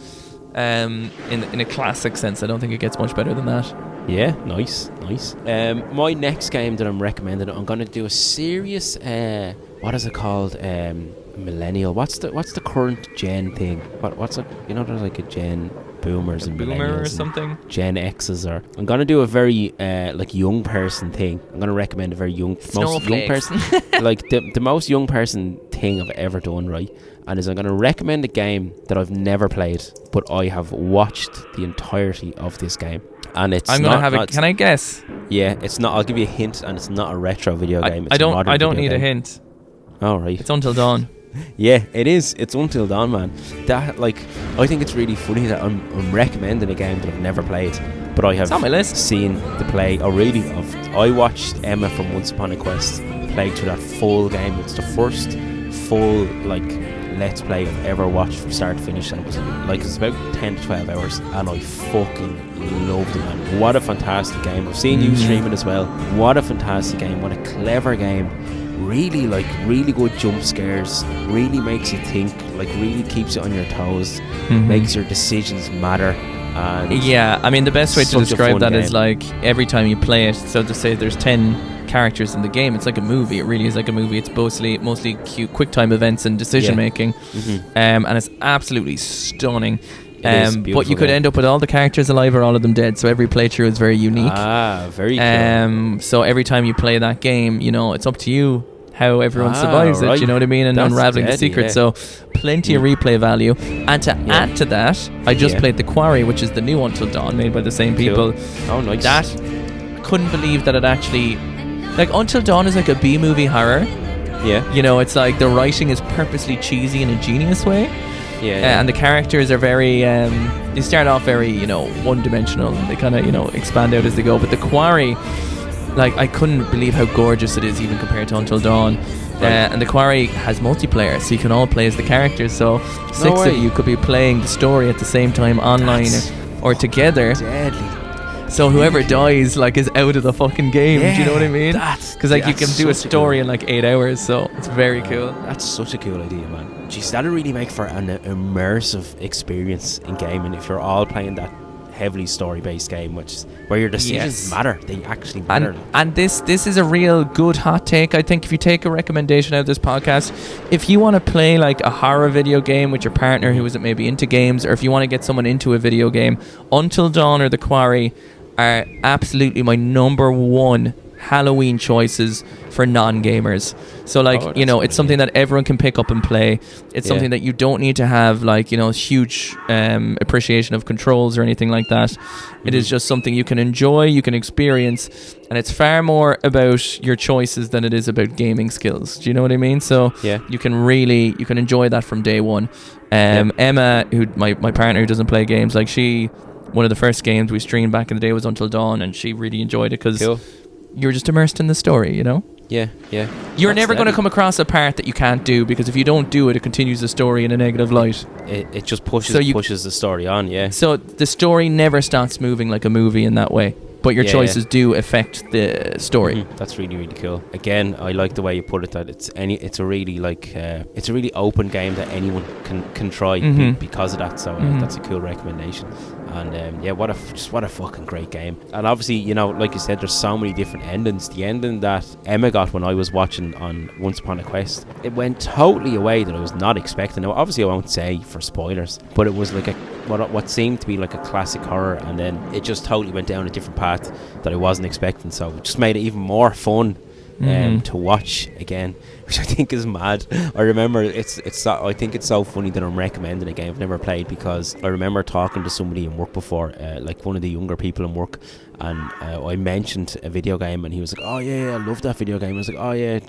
in a classic sense, I don't think it gets much better than that. Yeah, nice. My next game that I'm recommending, I'm going to do a serious, what is it called? Millennial. What's the current gen thing? What's it? There's like a gen boomers and boomer millennials or something. Gen X's or I'm gonna do a very like young person thing. I'm gonna recommend a very young person, like the most young person thing I've ever done, right? And I'm gonna recommend a game that I've never played, but I have watched the entirety of this game. And it's can I guess? Yeah, it's not. I'll give you a hint, and it's not a retro video game. I don't need a hint. All right. It's Until Dawn. Yeah, it is. It's Until Dawn, man. That I think it's really funny that I'm recommending a game that I've never played, but I have on my list. Seen the play. Oh, really? I watched Emma from Once Upon a Quest play through that full game. It's the first full let's play I've ever watched from start to finish, and it was about 10 to 12 hours, and I fucking loved it, man. What a fantastic game. I've seen you streaming as well. What a fantastic game. What a clever game. Really good jump scares, really makes you think, really keeps you on your toes, makes your decisions matter. And yeah, I mean the best way to describe that is every time you play it, so to say there's 10 characters in the game, it's like a movie. It really is like a movie. It's mostly cute quick time events and decision making, and it's absolutely stunning. But you could end up with all the characters alive or all of them dead, so every playthrough is very unique. Very cool. So every time you play that game, it's up to you how everyone survives it, you know what I mean, and unraveling the secret. So plenty of replay value. And to add to that, I just played The Quarry, which is the new Until Dawn, made by the same people. Oh, nice. That, I couldn't believe that it actually, Until Dawn is like a B-movie horror. Yeah. It's like the writing is purposely cheesy in a genius way. And the characters are very they start off very one-dimensional, and they kind of expand out as they go. But The Quarry, I couldn't believe how gorgeous it is, even compared to Until Dawn. And The Quarry has multiplayer, so you can all play as the characters. So 6 of you could be playing the story at the same time online or together. Deadly. So whoever dies is out of the fucking game. Do you know what I mean? Because you can do a story in 8 hours, so it's very cool. That's such a cool idea, man. Jeez, that'll really make for an immersive experience in gaming if you're all playing that heavily story-based game, where your decisions matter. They actually matter. And this is a real good hot take. I think if you take a recommendation out of this podcast, if you want to play a horror video game with your partner who isn't maybe into games, or if you want to get someone into a video game, Until Dawn or The Quarry are absolutely my number one Halloween choices for non-gamers. So it's something that everyone can pick up and play. It's something that you don't need to have huge appreciation of controls or anything like that. It is just something you can enjoy, you can experience, and it's far more about your choices than it is about gaming skills. Do you know what I mean? So you can enjoy that from day one. Emma, who my partner who doesn't play games, one of the first games we streamed back in the day was Until Dawn, and she really enjoyed it because you're just immersed in the story, Yeah. You're never going to come across a part that you can't do, because if you don't do it, it continues the story in a negative light. It just pushes the story on, So the story never starts moving like a movie in that way, but your choices do affect the story. That's really, really cool. Again, I like the way you put it, that it's a really it's a really open game that anyone can try because of that. So that's a cool recommendation. And what a fucking great game. And obviously, like you said, there's so many different endings. The ending that Emma got when I was watching on Once Upon a Quest, it went totally away that I was not expecting. Now, obviously, I won't say for spoilers, but it was what seemed to be a classic horror, and then it just totally went down a different path that I wasn't expecting. So it just made it even more fun to watch again, which I think is mad. I remember I think it's so funny that I'm recommending a game I've never played, because I remember talking to somebody in work before, one of the younger people in work, and I mentioned a video game, and he was like, "Oh yeah, I love that video game." I was like, "Oh yeah,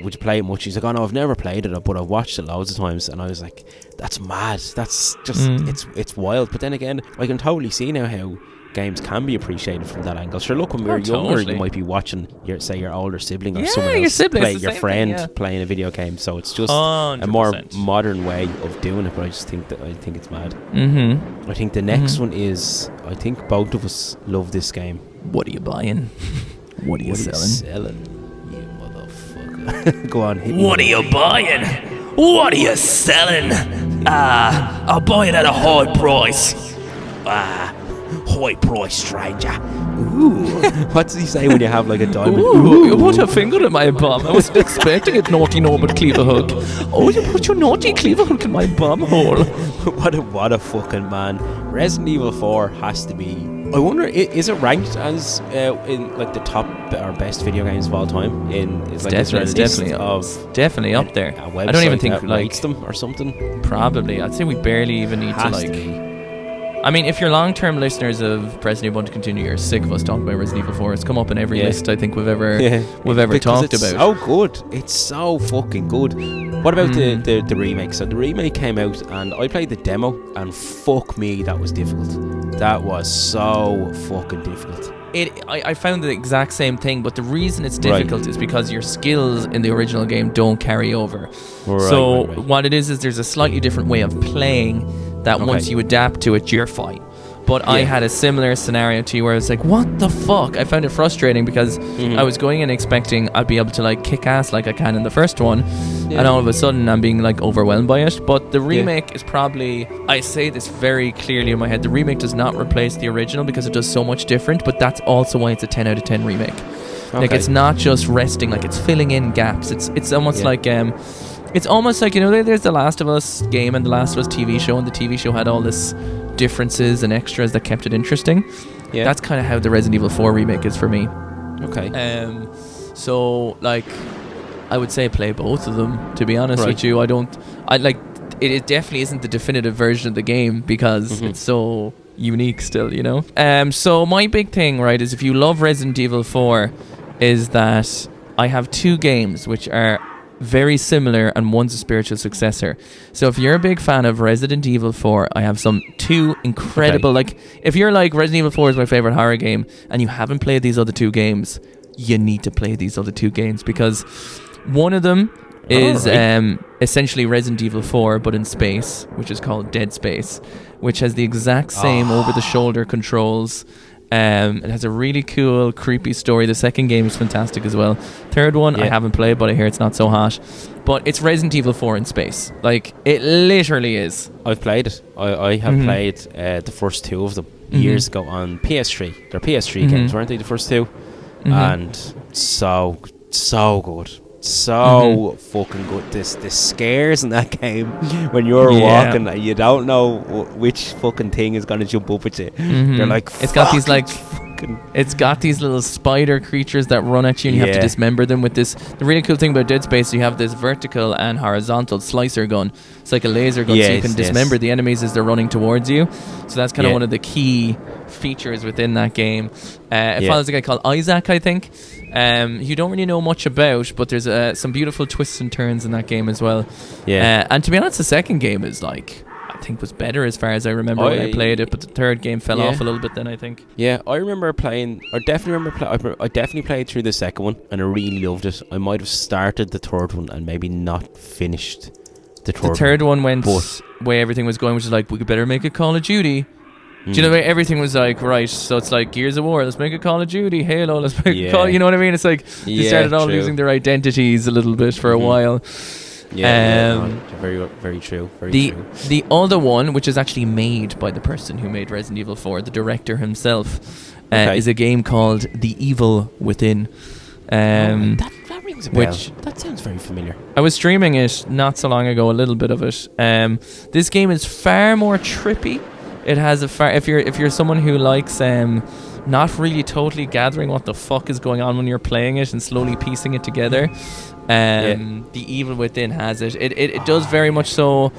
would you play it much?" He's like, "Oh no, I've never played it, but I've watched it loads of times." And I was like, "That's mad. That's just it's wild." But then again, I can totally see now how games can be appreciated from that angle. Sure, look, when we were younger, totally. you might be watching your older sibling or Yeah, someone your else sibling, play it's the your same friend thing, yeah. playing a video game. So it's just a more 100%. modern way of doing it. But I think it's mad. Mm-hmm. I think the next one is, I think both of us love this game. What are you buying? What are you selling? You motherfucker. Go on, hit me. What are you buying? What are you selling? I'll buy it at a high price. High price, stranger. Ooh. What does he say when you have like a diamond? Ooh, you put a finger in my bum. I wasn't expecting it, naughty Norbert Cleaverhook. Oh, you put your naughty Cleaverhook in my bum hole. what a fucking man. Resident Evil 4 has to be. I wonder, is it ranked as in like the top or best video games of all time? Definitely up there. A I website don't even think that like rates them or something. probably. I'd say we barely even need to Has like. to be. I mean, if you're long-term listeners of Resident Evil to Continue, you're sick of us talking about Resident Evil 4. It's come up in every list I think we've ever Because talked it's about. so good. It's so fucking good. What about the remake? So the remake came out and I played the demo and fuck me, that was difficult. That was so fucking difficult. I found the exact same thing, but the reason it's difficult is because your skills in the original game don't carry over. Right. What it is there's a slightly different way of playing that once you adapt to it, you're fine. But I had a similar scenario to you where I was like, what the fuck? I found it frustrating because I was going in expecting I'd be able to like kick ass like I can in the first one, and all of a sudden I'm being like overwhelmed by it. But the remake is probably, I say this very clearly in my head, the remake does not replace the original because it does so much different, but that's also why it's a 10 out of 10 remake. Like it's not just resting, like it's filling in gaps. It's almost like it's almost like, you know, there's the Last of Us game and the Last of Us TV show, and the TV show had all this differences and extras that kept it interesting. That's kind of how the Resident Evil 4 remake is for me. So like I would say play both of them, to be honest with you. It definitely isn't the definitive version of the game because it's so unique still, you know. So my big thing, right, is if you love Resident Evil 4, is that I have two games which are very similar and one's a spiritual successor. So if you're a big fan of Resident Evil 4, I have two incredible, like if you're like Resident Evil 4 is my favorite horror game and you haven't played these other two games, you need to play these other two games because one of them is essentially Resident Evil 4 but in space, which is called Dead Space, which has the exact same over-the-shoulder controls. It has a really cool, creepy story. The second game is fantastic as well. Third one I haven't played, but I hear it's not so hot. But it's Resident Evil 4 in space. Like, it literally is. I've played it. I have played the first two of them years ago on PS3. They're PS3 games, weren't they, the first two? And so good. So fucking good. The scares in that game when you're walking and you don't know which fucking thing is gonna jump up at you. You're like, it's got these like it's got these little spider creatures that run at you and you have to dismember them with this. The really cool thing about Dead Space, you have this vertical and horizontal slicer gun. It's like a laser gun, so you can dismember the enemies as they're running towards you. So that's kind of one of the key features within that game. It follows a guy called Isaac, I think. You don't really know much about, but there's some beautiful twists and turns in that game as well. And to be honest, the second game is like, I think was better as far as I remember when I played it, but the third game fell off a little bit then, I think. I remember playing, I definitely played through the second one and I really loved it. I might have started the third one and maybe not finished the third one. The third one went where everything was going, which is like, we could better make a Call of Duty. Do you know the way everything was like, right, so it's like Gears of War, let's make a Call of Duty, Halo, let's make a Call, you know what I mean? It's like they started all losing their identities a little bit for a while. Very, very true. Very true. The other one, which is actually made by the person who made Resident Evil 4, the director himself, is a game called The Evil Within. That rings a bell. That sounds very familiar. I was streaming it not so long ago, a little bit of it. This game is far more trippy. It has if you're someone who likes not really totally gathering what the fuck is going on when you're playing it and slowly piecing it together, The Evil Within has it. It does very much so.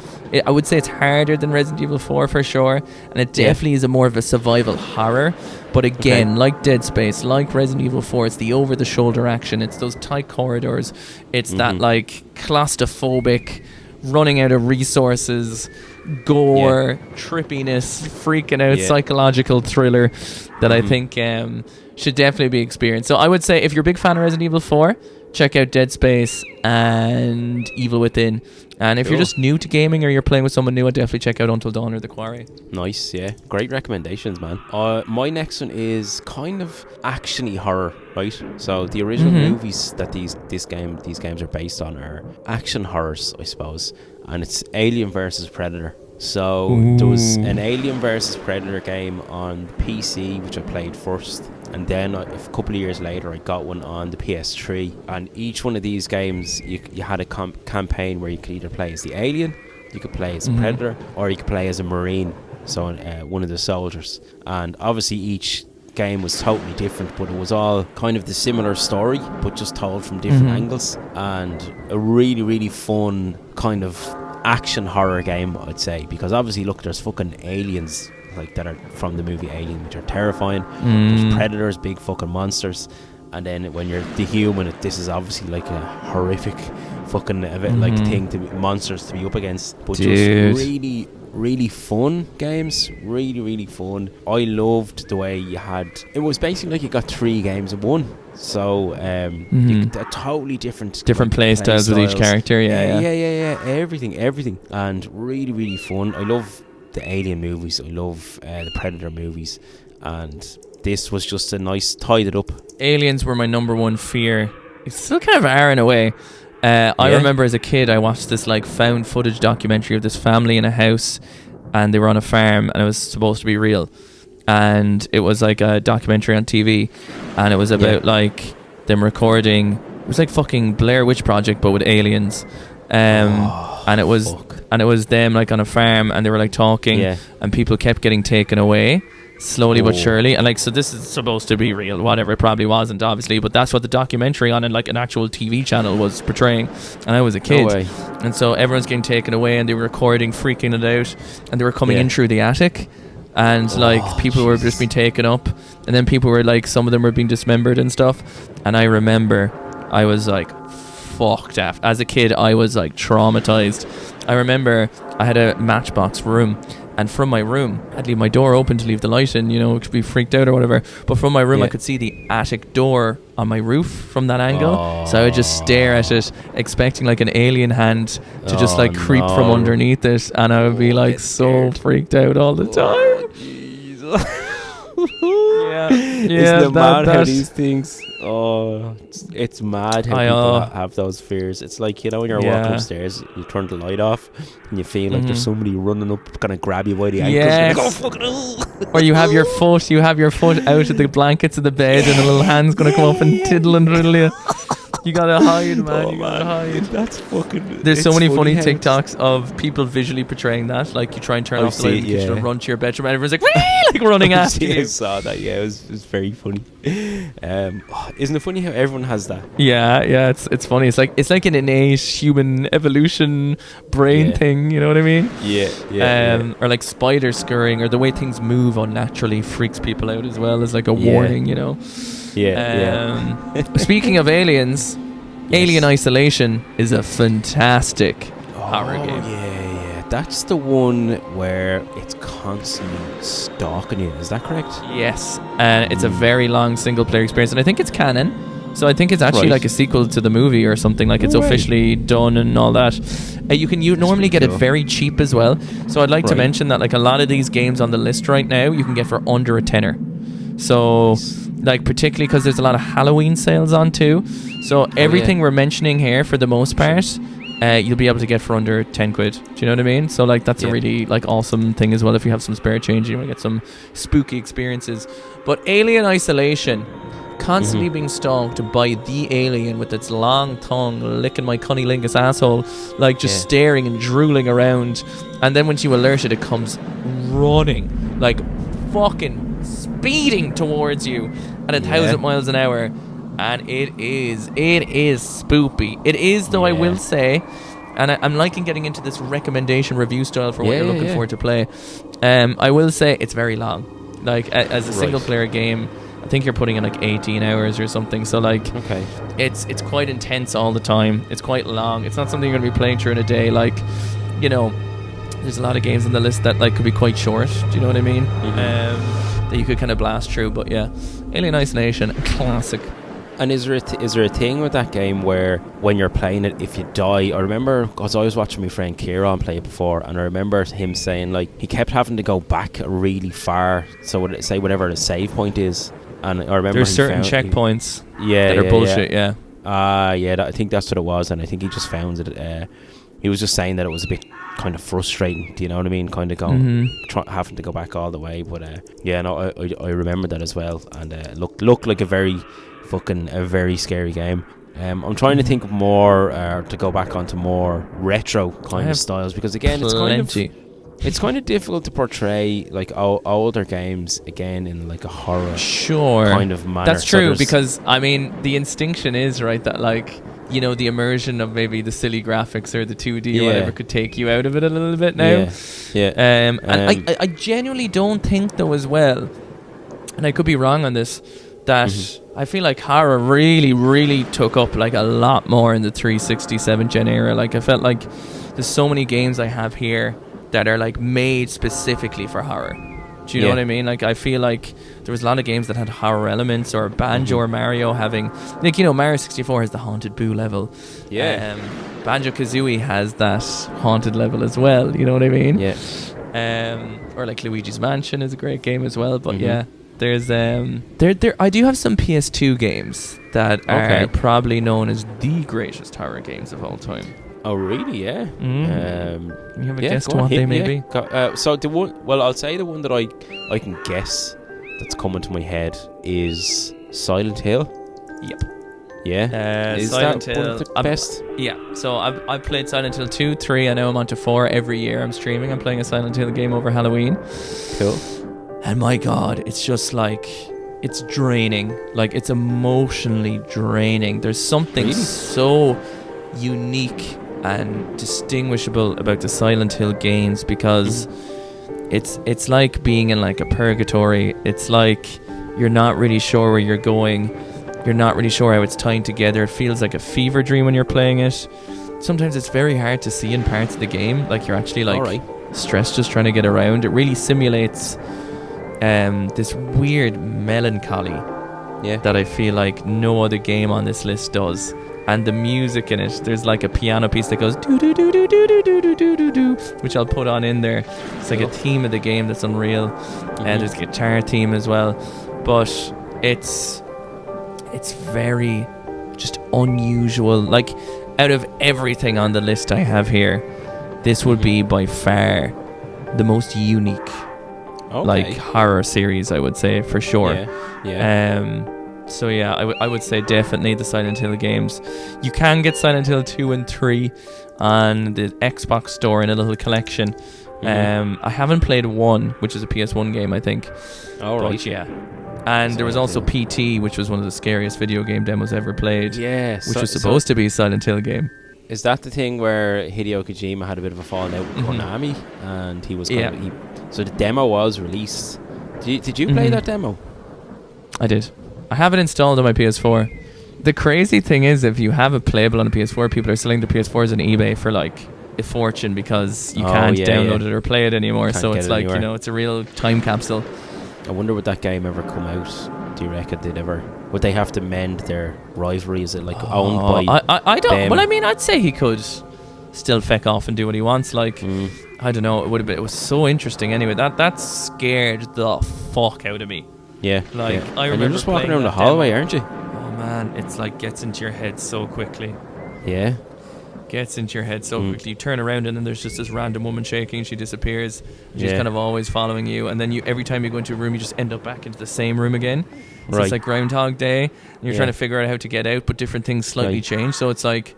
I would say it's harder than Resident Evil 4 for sure, and it definitely is more of a survival horror. But again, like Dead Space, like Resident Evil 4, it's the over-the-shoulder action. It's those tight corridors. It's that like claustrophobic, running out of resources gore, trippiness, freaking out, psychological thriller that I think should definitely be experienced. So I would say if you're a big fan of Resident Evil 4, check out Dead Space and Evil Within. And if you're just new to gaming or you're playing with someone new, I'd definitely check out Until Dawn or The Quarry. Nice, yeah. Great recommendations, man. My next one is kind of actiony horror, right? So the original movies that these games are based on are action horrors, I suppose. And it's Alien versus Predator. So there was an Alien versus Predator game on PC, which I played first. And then a couple of years later, I got one on the PS3. And each one of these games, you had a campaign where you could either play as the alien, you could play as a predator, or you could play as a marine, so one of the soldiers. And obviously each game was totally different, but it was all kind of the similar story, but just told from different angles. And a really, really fun kind of action horror game, I'd say, because obviously, look, there's fucking aliens like that are from the movie Alien, which are terrifying. There's predators, big fucking monsters, and then when you're the human, this is obviously like a horrific fucking like thing monsters to be up against. But just really, really fun games, really, really fun. I loved the way you had. It was basically like you got 3 games in one. So you could, totally different play styles with each character. Yeah. Everything, and really, really fun. I love the Alien movies. I love the Predator movies, and this was just a nice tied it up. Aliens were my number one fear. It's still kind of are in a way. I remember as a kid I watched this like found footage documentary of this family in a house, and they were on a farm, and it was supposed to be real, and it was like a documentary on TV, and it was about like them recording. It was like fucking Blair Witch Project but with aliens. And it was them like on a farm, and they were like talking, and people kept getting taken away slowly but surely, and like, so this is supposed to be real, whatever. It probably wasn't, obviously, but that's what the documentary on it, like an actual TV channel, was portraying. And I was a kid, and so everyone's getting taken away, and they were recording, freaking it out, and they were coming in through the attic, and like people were just being taken up, and then people were like, some of them were being dismembered and stuff. And I remember I was like fucked up as a kid. I was like traumatized. I remember I had a matchbox room, and from my room I'd leave my door open to leave the light in, it could be freaked out or whatever, but from my room I could see the attic door on my roof from that angle. So I would just stare at it, expecting like an alien hand to just like creep from underneath it, and I would be like so freaked out all the time. Isn't it mad how these things? It's mad how people have those fears. It's like, when you're walking upstairs, you turn the light off, and you feel like there's somebody running up, gonna grab you by the ankles. Yes. Like, oh, fucking or you have your foot out of the blankets of the bed, and a little hand's gonna come up and tiddle and riddle you. You gotta hide, man. You gotta hide. That's fucking. There's so many funny TikToks of people visually portraying that. Like, you try and turn off the light in the kitchen and run to your bedroom, and everyone's like, like running after you. I saw that. Yeah, it was very funny. Isn't it funny how everyone has that? Yeah. It's funny. It's like an innate human evolution brain thing. You know what I mean? Yeah. Or like spiders scurrying, or the way things move unnaturally freaks people out as well as like a warning. Speaking of aliens, Alien Isolation is a fantastic horror game. Yeah. That's the one where it's constantly stalking you. Is that correct? Yes. And it's a very long single player experience, and I think it's canon. So I think it's actually like a sequel to the movie or something. Like, it's officially done and all that. You normally get it very cheap as well. So I'd like to mention that like a lot of these games on the list right now, you can get for under a tenner. So like, particularly because there's a lot of Halloween sales on too. So everything we're mentioning here, for the most part, you'll be able to get for under 10 quid. Do you know what I mean? So like, that's a really like awesome thing as well. If you have some spare change, you want to get some spooky experiences. But Alien Isolation, constantly being stalked by the alien with its long tongue licking my cunnilingus asshole, like just staring and drooling around, and then when you alert it, it comes running, like fucking speeding towards you at 1,000 miles an hour, and it is spoopy. It is, though, I will say, and I'm liking getting into this recommendation review style for what you're looking for to play. I will say it's very long. Like, as a single player game, I think you're putting in like 18 hours or something. So like, it's quite intense all the time. It's quite long. It's not something you're going to be playing through in a day. Like, there's a lot of games on the list that like could be quite short. Do you know what I mean? That you could kind of blast through. But yeah, Alien Isolation, classic. And is there a thing with that game where when you're playing it, if you die, I remember, because I was watching my friend Kieran play it before, and I remember him saying like he kept having to go back really far, so say whatever the save point is, and I remember there's certain checkpoints that are bullshit. Yeah. I think that's what it was, and I think he just found it. He was just saying that it was a bit kind of frustrating. Do you know what I mean? Kind of going, having to go back all the way. But I remember that as well, and looked like a very scary game. I'm trying to think of more to go back onto more retro kind of styles, because again it's kind of difficult to portray like older games again in like a horror kind of manner. That's true, because I mean the instinction is right that like, you know, the immersion of maybe the silly graphics or the 2D or whatever could take you out of it a little bit now. And I genuinely don't think though as well, and I could be wrong on this, that I feel like horror really, really took up like a lot more in the 367 gen era. Like I felt like there's so many games I have here that are like made specifically for horror. Do you know what I mean? Like I feel like there was a lot of games that had horror elements, or Banjo or Mario having, like, you know, Mario 64 has the Haunted Boo level. Banjo-Kazooie has that haunted level as well. You know what I mean? Or like Luigi's Mansion is a great game as well. But there's I do have some PS2 games that are probably known as the greatest horror games of all time. Oh really? Yeah. You have a guess to what they may be? So the one, well, I'll say the one that I can guess that's coming to my head is Silent Hill. Yep. Yeah. Is Silent that Hill, one of the best? Yeah. So I've played Silent Hill 2, 3, and now I'm on to 4. Every year I'm streaming. I'm playing a Silent Hill game over Halloween. Cool. And my God, it's just like, it's draining. Like, it's emotionally draining. There's something so unique and distinguishable about the Silent Hill games, because it's like being in like a purgatory. It's like you're not really sure where you're going. You're not really sure how it's tying together. It feels like a fever dream when you're playing it. Sometimes it's very hard to see in parts of the game. Like you're actually like stressed just trying to get around. It really simulates this weird melancholy that I feel like no other game on this list does. And the music in it, there's like a piano piece that goes do do do do do do do do do do, which I'll put on in there. It's like a theme of the game that's unreal. And there's a guitar theme as well. But it's very just unusual. Like, out of everything on the list I have here, this would be by far the most unique like horror series, I would say, for sure. So yeah, I would say definitely the Silent Hill games. You can get Silent Hill 2 and 3 on the Xbox store in a little collection. I haven't played 1, which is a PS1 game, I think. And there was also PT, which was one of the scariest video game demos ever played. Which was supposed to be a Silent Hill game. Is that the thing where Hideo Kojima had a bit of a falling out with Konami, and he was so the demo was released. Did you play that demo? I did. I have it installed on my PS4. The crazy thing is, if you have it playable on a PS4, people are selling the PS4s on eBay for like a fortune, because you can't download it or play it anymore. So it's like, you know, it's a real time capsule. I wonder would that game ever come out? Do you reckon would they have to mend their rivalry? Is it like owned by I don't them? Well, I mean, I'd say he could still feck off and do what he wants. Like, I don't know, it was so interesting anyway. That scared the fuck out of me. I remember, and you're just walking around the hallway, aren't you? Oh man, it's like gets into your head so quickly. Gets into your head so quickly. You turn around and then there's just this random woman shaking. She disappears. She's kind of always following you, and then every time you go into a room, you just end up back into the same room again. So it's like Groundhog Day, and you're trying to figure out how to get out, but different things slightly change. So it's like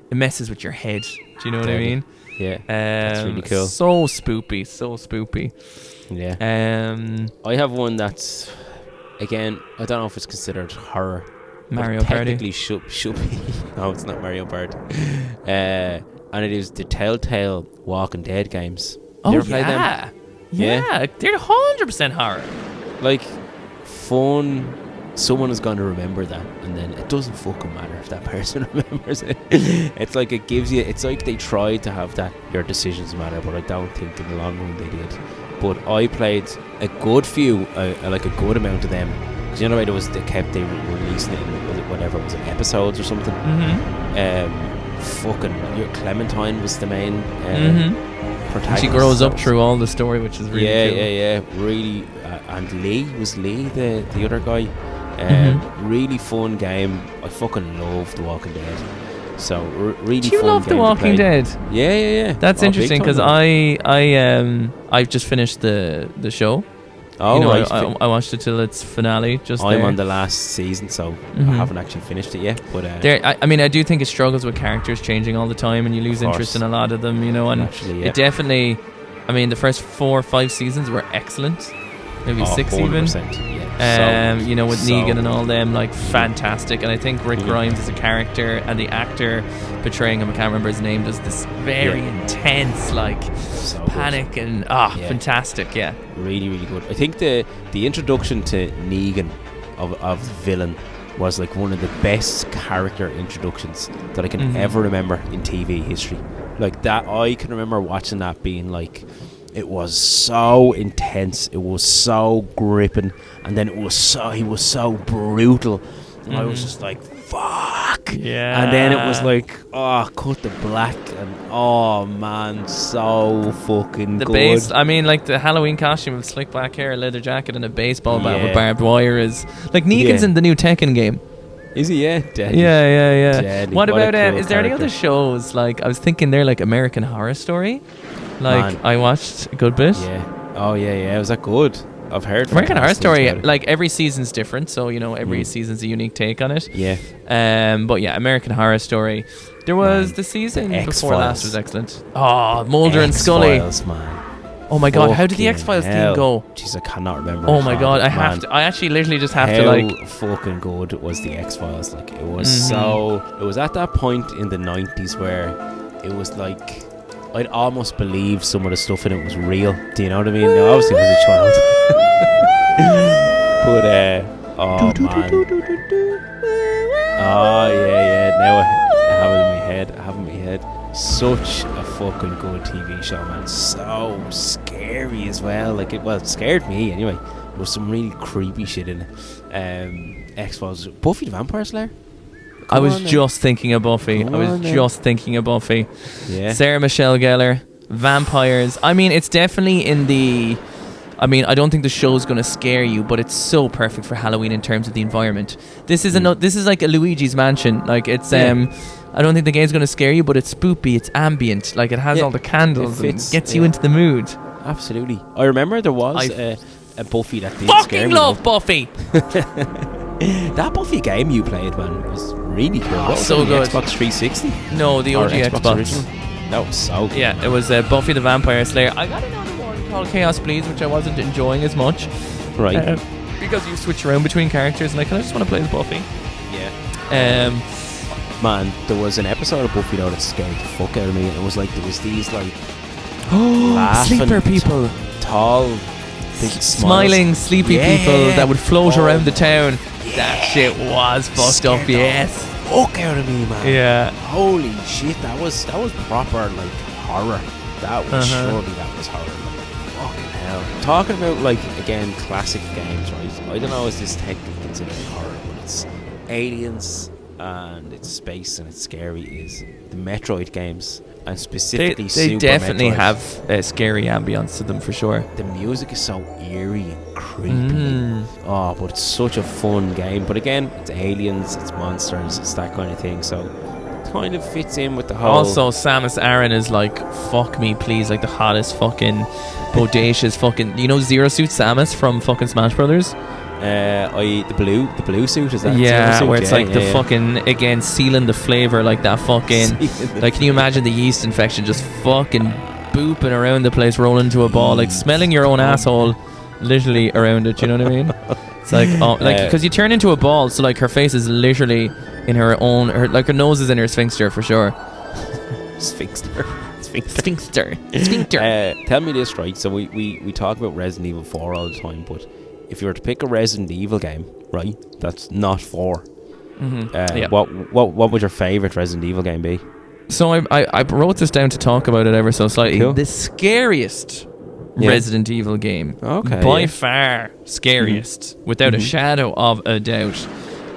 it messes with your head. Do you know what I mean? That's really cool. So spoopy. I have one that's, again, I don't know if it's considered horror. Mario Party. Technically should be. No, it's not Mario Party. And it is the Telltale Walking Dead games. You ever played them? Yeah, they're 100% horror. Like, fun, someone is going to remember that, and then it doesn't fucking matter if that person remembers it. It's like it gives you, it's like they tried to have that your decisions matter, but I don't think in the long run they did. But I played a good few, like a good amount of them, because you know they releasing it in whatever it was, episodes or something. Fucking your Clementine was the main protagonist. She grows up through all the story, which is really cool. Yeah, really. And Lee the other guy. Really fun game. I fucking love The Walking Dead. So really Do you fun love game The Walking Dead? Yeah. That's interesting because I've just finished the show. Oh, right. I watched it till its finale. I'm on the last season, so I haven't actually finished it yet. But I do think it struggles with characters changing all the time, and you lose interest in a lot of them. And actually, it definitely. I mean, the first 4 or 5 seasons were excellent. Maybe 6 even. 100%, yeah. With Negan and all them, like, fantastic. And I think Rick Grimes as a character and the actor portraying him, I can't remember his name, does this very intense, like, panic good. And fantastic. Yeah, really, really good. I think the introduction to Negan of the villain was like one of the best character introductions that I can ever remember in TV history. Like that, I can remember watching that being like, it was so intense, it was so gripping, and then he was so brutal, and I was just like, fuck. Yeah. And then it was like, cut the black, and oh man, so fucking good. Base, I mean, like the Halloween costume with slick black hair, a leather jacket, and a baseball bat with barbed wire is like Negan's in the new Tekken game. Is he? Yeah, deadly. Yeah. Deadly. What about cool is there any character. other shows? Like I was thinking there, like American Horror Story. Like Man. I watched a good bit. Yeah. Oh yeah. Was that good? I've heard American Horror fantastic Story. about it. Like every season's different, so every season's a unique take on it. Yeah. But yeah, American Horror Story. There was the season before last was excellent. Oh, Mulder and Scully. X-Files, man. Oh my god, how did the Fucking X-Files hell. team go? Jeez, I cannot remember. Oh my god, I actually literally just have how to like. fucking good was the X-Files? Like it was so. It was at that point in the 90s where it was like I'd almost believe some of the stuff in it was real. Do you know what I mean? Now, obviously, I was a child. But oh man. Oh yeah. Now I have it in my head. Such a fucking good TV show, man. So scary as well. Like it scared me anyway. There was some really creepy shit in it. X-Files, Buffy the Vampire Slayer. I was just thinking of Buffy. Yeah. Sarah Michelle Gellar, vampires. I mean, it's definitely in the. I mean, I don't think the show's going to scare you, but it's so perfect for Halloween in terms of the environment. This is this is like a Luigi's Mansion. Like it's I don't think the game's going to scare you, but it's spoopy, it's ambient. Like it has all the candles, it gets you into the mood. Absolutely. I remember there was a Buffy that did scare me. Fucking love Buffy. That Buffy game you played, man, was really cool. What was so it, the good. Xbox 360? No, the OG Xbox. Original? That was so good. Yeah, it was Buffy the Vampire Slayer. I got another one called Chaos Bleeds, which I wasn't enjoying as much. Right. Because you switch around between characters, and I just want to play as Buffy. Yeah. Man, there was an episode of Buffy though that scared the fuck out of me, and it was like there was these like laughing, sleeper people, tall, big smiling, sleepy people that would float around the town. Yeah. That shit was fucked up. Yes. Fuck out of me, man. Yeah. Holy shit, that was proper like horror. That was surely that was horror. Like, fucking hell. Talking about like again classic games, right? I don't know is this technically considered horror, but it's aliens and it's space and it's scary. Is the Metroid games, and specifically they Super definitely Metroid. have a scary ambience to them for sure. The music is so eerie and creepy. Oh, but it's such a fun game. But again, it's aliens, it's monsters, it's that kind of thing. So it kind of fits in with the whole. Also, Samus Aran is like, fuck me, please, like the hottest fucking bodacious fucking. You know Zero Suit Samus from fucking Smash Brothers? The blue suit, is that? Yeah, suit? where it's like the fucking again sealing the flavor, like that fucking. Like, can you imagine the yeast infection just fucking booping around the place, rolling into a ball, like smelling your own asshole, literally around it. You know what I mean? It's like, because you turn into a ball, so like her face is literally in her own, like her nose is in her sphincter for sure. Sphincter. Sphincter. Tell me this, right? So we talk about Resident Evil 4 all the time, but if you were to pick a Resident Evil game, right, that's not 4, Yeah. what would your favourite Resident Evil game be? So I wrote this down to talk about it ever so slightly. Cool. The scariest Resident Evil game, Okay, by yeah. far scariest, without a shadow of a doubt,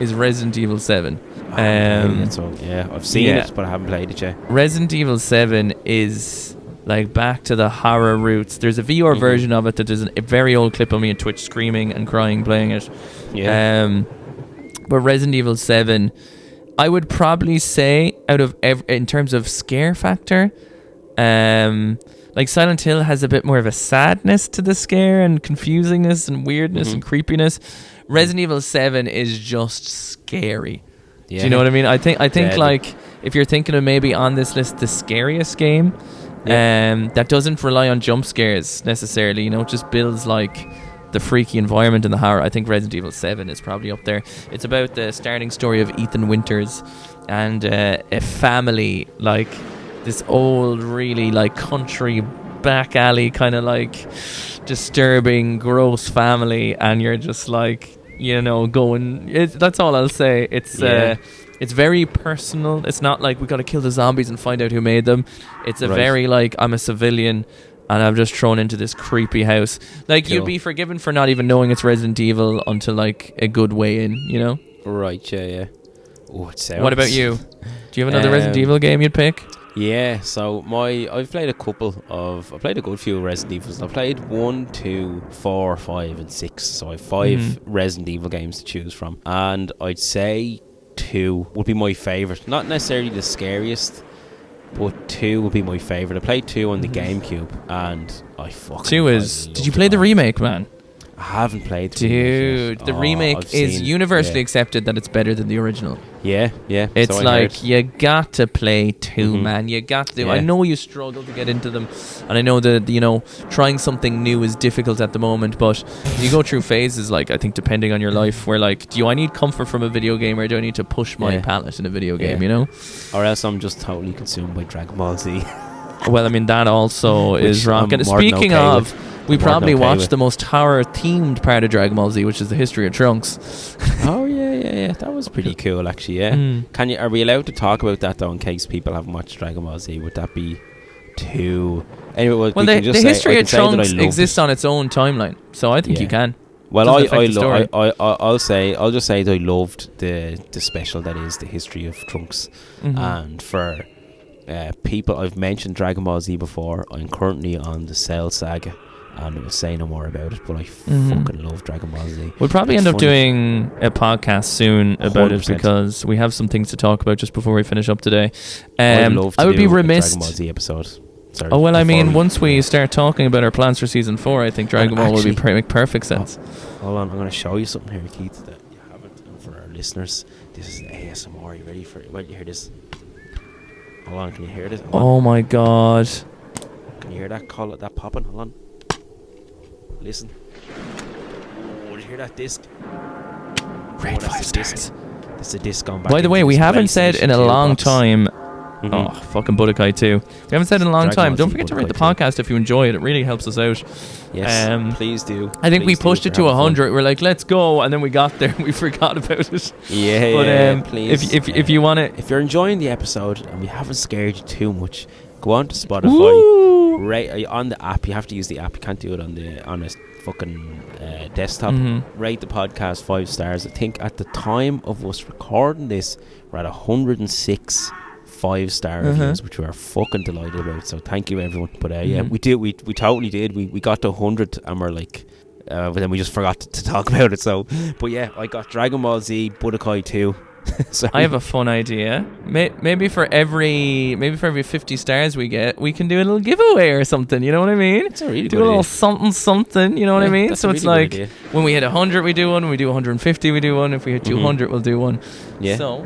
is Resident Evil 7. I've seen yeah. it, but I haven't played it yet. Resident Evil 7 is like back to the horror roots. There's a VR version of it that there's a very old clip of me on Twitch screaming and crying playing it. Yeah. But Resident Evil 7, I would probably say out of in terms of scare factor, like Silent Hill has a bit more of a sadness to the scare and confusingness and weirdness and creepiness. Resident Evil 7 is just scary. Yeah. Do you know what I mean? I think Dead. like if you're thinking of maybe on this list the scariest game, that doesn't rely on jump scares necessarily, you know, it just builds like the freaky environment and the horror. I think Resident Evil 7 is probably up there. It's about the starting story of Ethan Winters and a family, like this old, really like country back alley kind of like disturbing, gross family, and you're just like, you know, that's all I'll say. It's very personal. It's not like we got to kill the zombies and find out who made them. It's a very like, I'm a civilian and I'm just thrown into this creepy house. Like, Cool. You'd be forgiven for not even knowing it's Resident Evil until like a good way in, you know? Right, yeah. Oh, it sounds... What about you? Do you have another Resident Evil game you'd pick? Yeah, so I've played a good few Resident Evils. I've played 1, 2, 4, 5 and 6. So I have 5 Resident Evil games to choose from. And I'd say 2 would be my favourite. Not necessarily the scariest, but 2 would be my favourite. I played 2 on the GameCube and I fucking... 2 is... Did you play the remake, man? I haven't played the Dude, remake yet. the remake I've is seen- universally accepted that it's better than the original. Yeah. It's so I like, heard. you got to play 2, man. You got to. Yeah. I know you struggle to get into them. And I know that, you know, trying something new is difficult at the moment. But you go through phases, like, I think, depending on your life, where, like, do I need comfort from a video game or do I need to push my palate in a video game, you know? Or else I'm just totally consumed by Dragon Ball Z. Well, I mean, that also is I'm rocking. more than Speaking okay of... with. We probably okay watched with. the most horror-themed part of Dragon Ball Z, which is the history of Trunks. Oh yeah. That was pretty cool, actually. Yeah. Are we allowed to talk about that though, in case people haven't watched Dragon Ball Z? Would that be too? Anyway, Well, the history of Trunks exists on its own timeline, so I think you can. Well, Doesn't affect the story. I'll just say that I loved the special that is the history of Trunks, and for people, I've mentioned Dragon Ball Z before. I'm currently on the Cell Saga. And I will say no more about it, but I fucking love Dragon Ball Z. We'll probably end up doing a podcast soon about 100%. it because we have some things to talk about just before we finish up today. I'd love to I would do be a remiss. Dragon Ball Z episode. Sorry, Oh well, I before mean, once we start talking about our plans for season 4, I think Dragon Ball will be make perfect sense. Hold on, I'm going to show you something here, Keith, that you haven't. And for our listeners, this is ASMR. Are you ready for it? Wait, you hear this? Hold on, can you hear this? Oh my god! Can you hear that call? That popping? Hold on. Listen. Oh, did you hear that disc? Rate 5 stars. That's a disc going back. By the way, into we this haven't said in a PlayStation 2 long box. time. Oh, fucking Budokai 2. We haven't said in a long Dragon time. Ball Don't Z forget to rate the Budokai 2. podcast if you enjoy it. It really helps us out. Yes, please do. I think we Please do pushed if it to you're having 100. We're like, let's go, and then we got there and we forgot about it. Yeah, But please. if you want to, If you're enjoying the episode and we haven't scared you too much, go on to Spotify. Rate on the app. You have to use the app. You can't do it on a fucking desktop. Rate the podcast 5 stars. I think at the time of us recording this, we're at 106 5-star reviews, which we are fucking delighted about. So thank you, everyone. But yeah, we did. We totally did. We got to 100 and we're like. But then we just forgot to talk about it. So, but yeah, I got Dragon Ball Z Budokai 2. I have a fun idea. Maybe for every 50 stars we get, we can do a little giveaway or something. You know what I mean? It's a really do good a little idea. something. You know what I mean? That's So a it's really like good idea. when we hit 100, we do one. When we do 150, we do one. If we hit 200, we'll do one. Yeah. So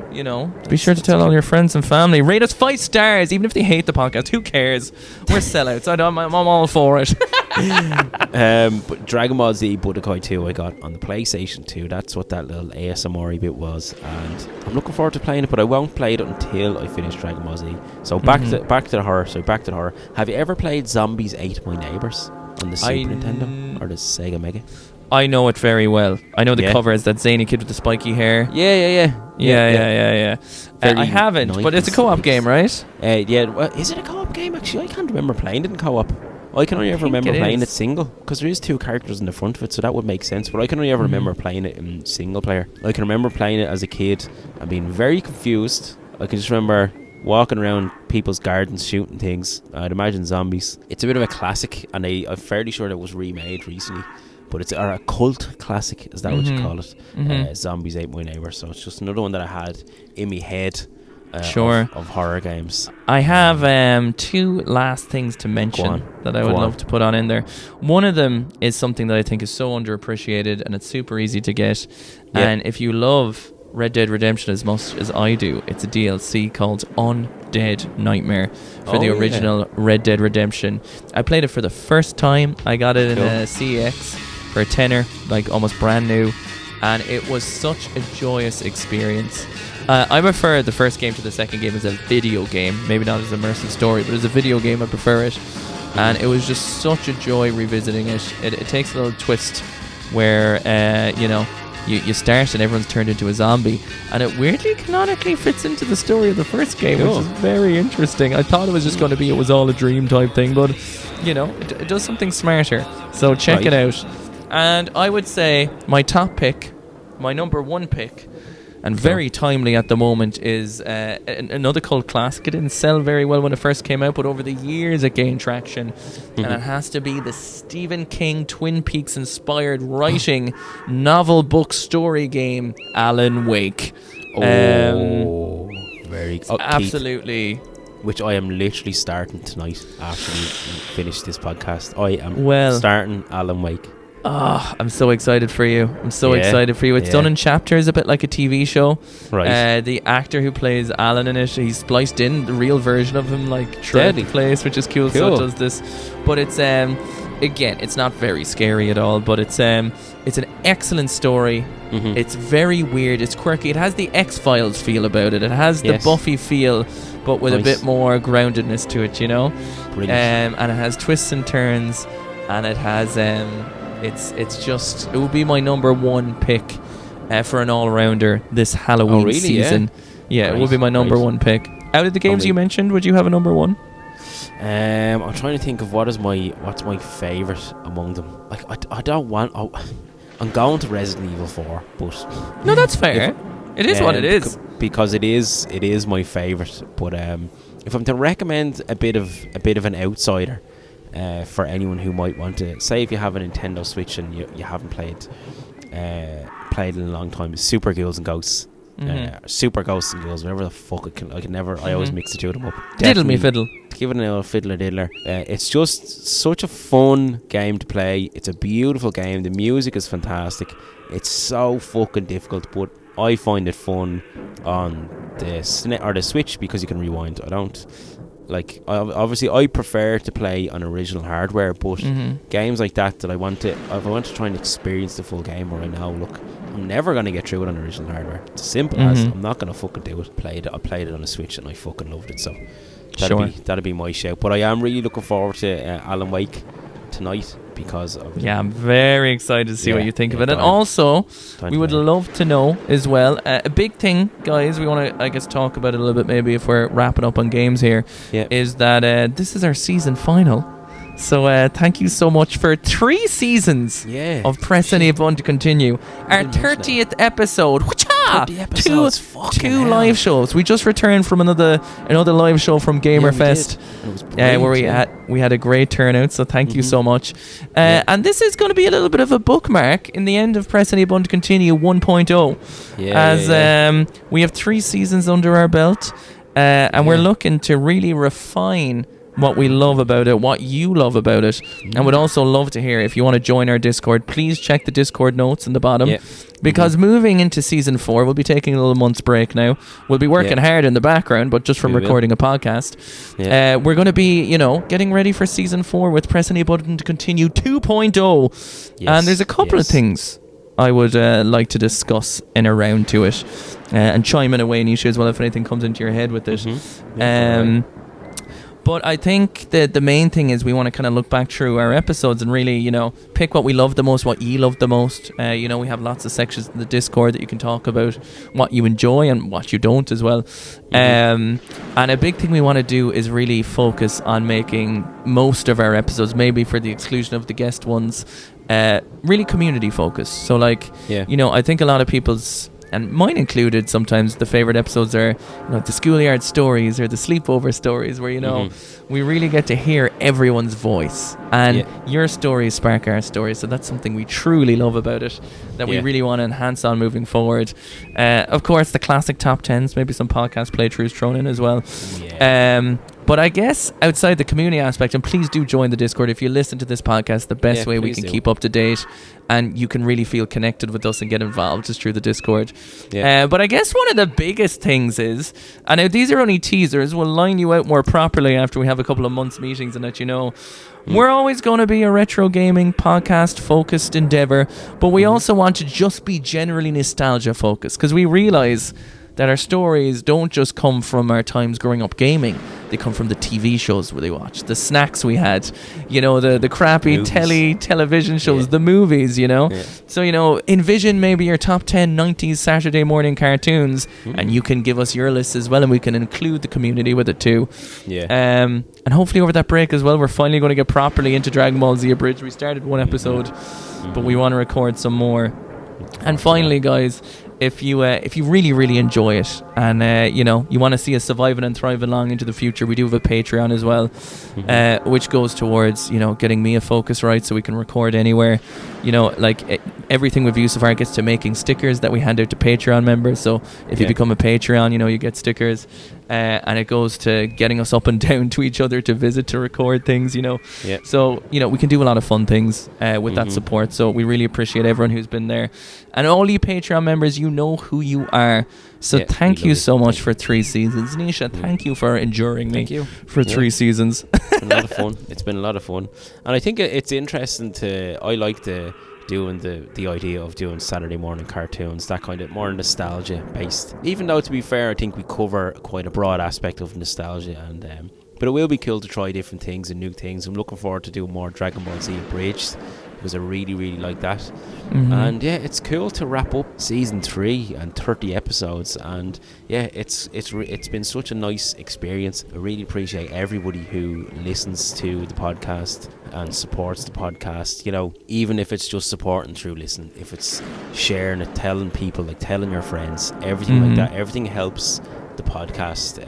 be sure to tell all your friends and family. Rate us 5 stars, even if they hate the podcast. Who cares? We're sellouts. I'm all for it. But Dragon Ball Z Budokai 2 I got on the PlayStation 2. That's what that little ASMR bit was, and I'm looking forward to playing it, but I won't play it until I finish Dragon Ball Z. So back to the horror. Have you ever played Zombies Ate My Neighbors on the Super Nintendo or the Sega Mega? I know it very well. I know the Yeah. cover is that zany kid with the spiky hair. Yeah. I haven't, but it's a co-op game, right? Well, is it a co-op game? Actually, I can't remember playing it in co-op. I can only ever remember playing it single, because there is 2 characters in the front of it, so that would make sense. But I can only ever remember playing it in single player. I can remember playing it as a kid and being very confused. I can just remember walking around people's gardens shooting things. I'd imagine zombies. It's a bit of a classic, and I'm fairly sure that it was remade recently. But it's a cult classic, is that what you call it? Zombies Ate My Neighbour. So it's just another one that I had in my head of horror games. I have 2 last things to mention that I would love to put on in there. One of them is something that I think is so underappreciated, and it's super easy to get. And if you love Red Dead Redemption as much as I do, it's a DLC called Undead Nightmare for the original Red Dead Redemption. I played it for the first time. I got it in a CX for a tenner, like almost brand new, and it was such a joyous experience. I prefer the first game to the second game as a video game, maybe not as an immersive story, but as a video game I prefer it, and it was just such a joy revisiting it. It takes a little twist where you start and everyone's turned into a zombie, and it weirdly canonically fits into the story of the first game, which is very interesting. I thought it was just going to be it was all a dream type thing, but it does something smarter, so check it out. And I would say my top pick, my number 1 pick, and very timely at the moment, is another cult classic. It didn't sell very well when it first came out, but over the years it gained traction. And it has to be the Stephen King Twin Peaks inspired writing novel book story game, Alan Wake. Very absolutely. Keith, which I am literally starting tonight after we finish this podcast. I am starting Alan Wake. Oh, I'm so excited for you. Excited for you. It's done in chapters, a bit like a TV show. Right. The actor who plays Alan in it, he's spliced in the real version of him, like throughout the place, which is cool. So it does this. But it's again, it's not very scary at all, but it's an excellent story. It's very weird, it's quirky, it has the X-Files feel about it, it has the Buffy feel, but with a bit more groundedness to it, Brilliant. And it has twists and turns, and it has it's just, it would be my number 1 pick for an all-rounder this Halloween season. It would be my number 1 pick. Out of the games you mentioned, would you have a number 1? I'm trying to think of what's my favourite among them. Like I don't want. I'm going to Resident Evil 4, but no, that's fair. It is what it is, because it is my favourite. But if I'm to recommend a bit of an outsider for anyone who might want to, say if you have a Nintendo Switch and you haven't played it in a long time, Super Ghouls and Ghosts. Super Ghosts and Ghouls, whatever the fuck I always mix the two of them up. Diddle me fiddle. Give it a fiddler diddler. It's just such a fun game to play. It's a beautiful game. The music is fantastic. It's so fucking difficult, but I find it fun on the Switch because you can rewind. I don't like. Obviously, I prefer to play on original hardware, but games like that if I want to try and experience the full game, where I know, look, I'm never going to get through it on original hardware. It's as simple as I'm not going to fucking do it. I played it on a Switch and I fucking loved it. So that'd be my shout. But I am really looking forward to Alan Wake tonight because of I'm very excited to see what you think of it. And also, we would love to know as well, a big thing, guys, we want to, I guess, talk about it a little bit, maybe if we're wrapping up on games here, is that this is our season final. So thank you so much for 3 seasons of Press Any Button to Continue. Our 30th episode. 30 episodes. Two live shows. We just returned from another live show from Gamerfest, where we had a great turnout. So thank you so much. And this is going to be a little bit of a bookmark in the end of Press Any Button to Continue 1.0. We have 3 seasons under our belt, and we're looking to really refine what we love about it, what you love about it, and would also love to hear if you want to join our Discord. Please check the Discord notes in the bottom, because moving into season 4, we'll be taking a little month's break now. We'll be working hard in the background, but just from recording a podcast. We're going to be, getting ready for season 4 with Press Any Button to Continue 2.0, and there's a couple of things I would like to discuss in around to it, and chime in away, Nisha, as well, if anything comes into your head with it. But I think that the main thing is we want to kind of look back through our episodes and really, you know, pick what we love the most, what you love the most. You know, we have lots of sections in the Discord that you can talk about what you enjoy and what you don't as well. And a big thing we want to do is really focus on making most of our episodes, maybe for the exclusion of the guest ones, really community focused. So like, you know, I think a lot of people's, and mine included, sometimes the favorite episodes are, you know, the schoolyard stories or the sleepover stories, where, you know, we really get to hear everyone's voice, and your stories spark our stories. So that's something we truly love about it, that we really want to enhance on moving forward. Of course, the classic top 10s, maybe some podcast playthroughs thrown in as well. But I guess outside the community aspect, and please do join the Discord if you listen to this podcast, the best way we can keep up to date and you can really feel connected with us and get involved is through the Discord. But I guess one of the biggest things is, and now these are only teasers, we'll line you out more properly after we have a couple of months meetings and let you know, we're always going to be a retro gaming podcast focused endeavour, but we also want to just be generally nostalgia focused, because we realise that our stories don't just come from our times growing up gaming. They come from the TV shows where they watched, the snacks we had, you know, the crappy television shows, the movies, you know. So, you know, envision maybe your top 10 90s Saturday morning cartoons, and you can give us your list as well, and we can include the community with it too. And hopefully over that break as well, we're finally going to get properly into Dragon Ball Z Abridged. We started one episode, but we want to record some more. And finally, guys, if you really enjoy it, and you know, you want to see us surviving and thriving long into the future, we do have a Patreon as well, which goes towards, you know, getting me a Focusrite so we can record anywhere. You know, like everything with you so far gets to making stickers that we hand out to Patreon members. So if you become a Patreon, you know, you get stickers, and it goes to getting us up and down to each other to visit, to record things, you know. So, you know, we can do a lot of fun things with that support. So we really appreciate everyone who's been there, and all you Patreon members, you know who you are. So thank you so much for 3 seasons. Nisha, thank you for enduring me for 3 seasons. It's been a lot of fun. It's been a lot of fun. And I think it's interesting I like doing the idea of doing Saturday morning cartoons, that kind of more nostalgia based. Even though, to be fair, I think we cover quite a broad aspect of nostalgia, and but it will be cool to try different things and new things. I'm looking forward to doing more Dragon Ball Z Abridged, because I really like that. And it's cool to wrap up season 3 and 30 episodes, and it's been such a nice experience. I really appreciate everybody who listens to the podcast and supports the podcast, you know, even if it's just supporting through listening, if it's sharing it, telling people, like telling your friends, everything like that, everything helps the podcast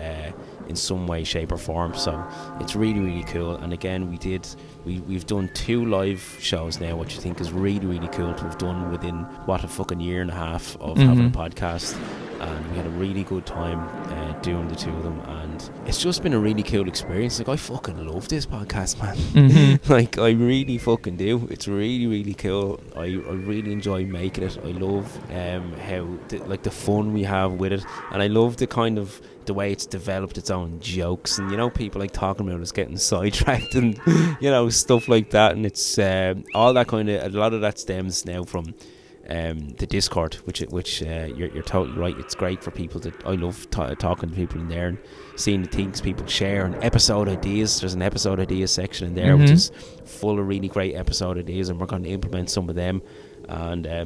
in some way, shape or form. So it's really cool. And again, we've done 2 live shows now, which I think is really cool to have done within a fucking year and a half of having a podcast. And we had a really good time doing the 2 of them, and it's just been a really cool experience. Like, I fucking love this podcast, man. Like, I really fucking do. It's really cool. I really enjoy making it. I love how the fun we have with it, and I love the way it's developed its own jokes, and, you know, people like talking about us getting sidetracked and, you know, stuff like that. And it's all that kind of, a lot of that stems now from the Discord, which you're totally right. It's great for people I love talking to people in there and seeing the things people share, and episode ideas. There's an episode ideas section in there which is full of really great episode ideas, and we're going to implement some of them. And I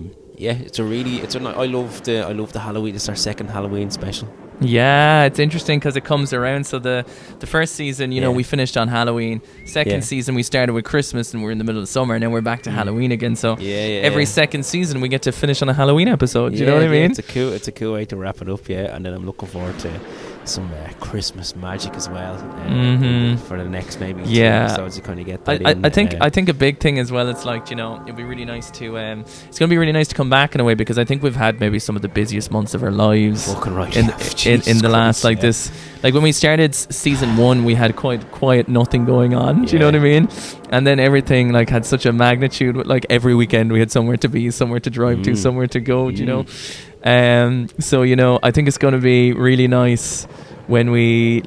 love the Halloween. It's our second Halloween special. Yeah, it's interesting because it comes around. So the first season, you know, we finished on Halloween. Second season, we started with Christmas, and we're in the middle of summer, and now we're back to Halloween again. So every second season, we get to finish on a Halloween episode. You know what I mean? It's a cool way to wrap it up. And then I'm looking forward to some Christmas magic as well for the next maybe 2 episodes. You kind of get that. I think a big thing as well. It's like, you know, it'd be really nice to it's going to be really nice to come back in a way, because I think we've had maybe some of the busiest months of our lives. Fucking right. In the last this, like when we started season 1, we had quite quiet, nothing going on. Do you know what I mean? And then everything like had such a magnitude. Like every weekend we had somewhere to be, somewhere to drive to, somewhere to go. Do you know? So, you know, I think it's going to be really nice when we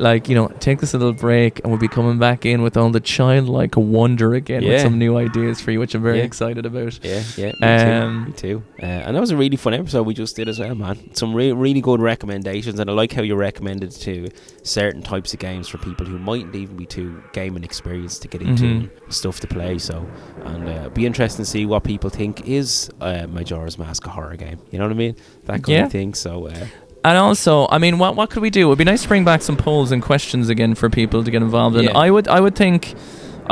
take this little break, and we'll be coming back in with all the childlike wonder again with some new ideas for you, which I'm very excited about. Me too. And that was a really fun episode we just did as well, man. Some really good recommendations, and I like how you recommended to certain types of games for people who mightn't even be too gaming experienced to get into stuff to play. So, and be interesting to see what people think is Majora's Mask a horror game. You know what I mean? That kind of thing. So. And also, I mean, what could we do? It would be nice to bring back some polls and questions again for people to get involved in. I would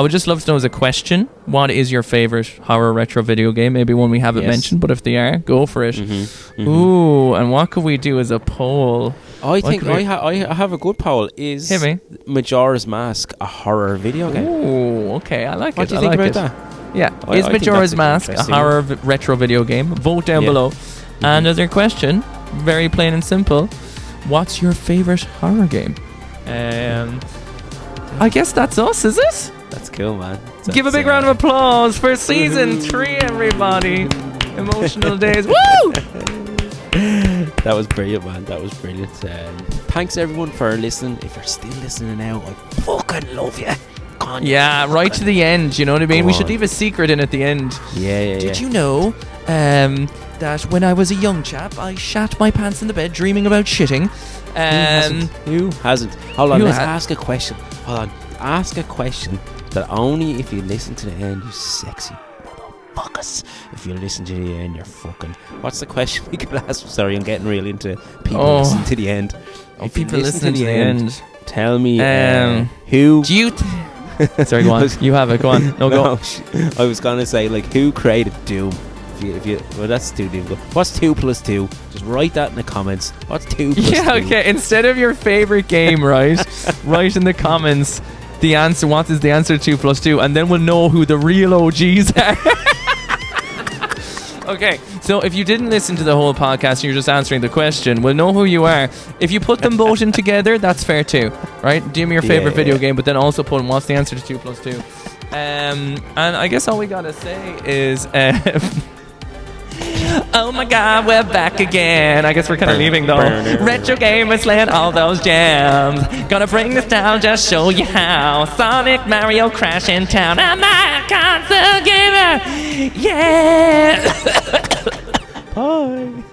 just love to know as a question, what is your favourite horror retro video game? Maybe one we haven't mentioned, but if they are, go for it. Ooh, and what could we do as a poll? I think I have a good poll. Is Majora's Mask a horror video game? Ooh, okay, I like it. What do you think about that? Yeah, is Majora's Mask a horror retro video game? Vote down below. And as your question, very plain and simple, what's your favourite horror game? I guess that's us, is it? That's cool, man. Give a big round of applause for season 3, everybody. Emotional days. Woo! That was brilliant, man. That was brilliant. Thanks everyone for listening. If you're still listening now, I fucking love you. Right to the end, you know what I mean? We should leave a secret in at the end. Did you know that when I was a young chap, I shat my pants in the bed dreaming about shitting? Who hasn't? Hold on, let's ask a question. Ask a question that only if you listen to the end, you sexy motherfuckers. If you listen to the end, you're fucking... What's the question we could ask? Sorry, I'm getting really into people listening to the end. If people listen to the end, tell me who... Do you... Sorry, go on. You have it. Go on. No, go. I was gonna say, who created Doom? Well, that's too difficult. What's 2 plus 2? Just write that in the comments. What's 2 plus 2? Yeah, okay. Instead of your favorite game, right? Write in the comments the answer. What is the answer to 2 plus 2? And then we'll know who the real OGs are. Okay, so if you didn't listen to the whole podcast and you're just answering the question, we'll know who you are. If you put them both in together, that's fair too, right? Give me your favorite video game, but then also put in what's the answer to 2 plus 2. And I guess all we gotta say is... oh my god, we're back again. I guess we're kind of leaving though. Retro gamers slaying all those jams. Gonna bring this down, just show you how. Sonic, Mario, Crash in town. I'm a console gamer. Yeah. Bye.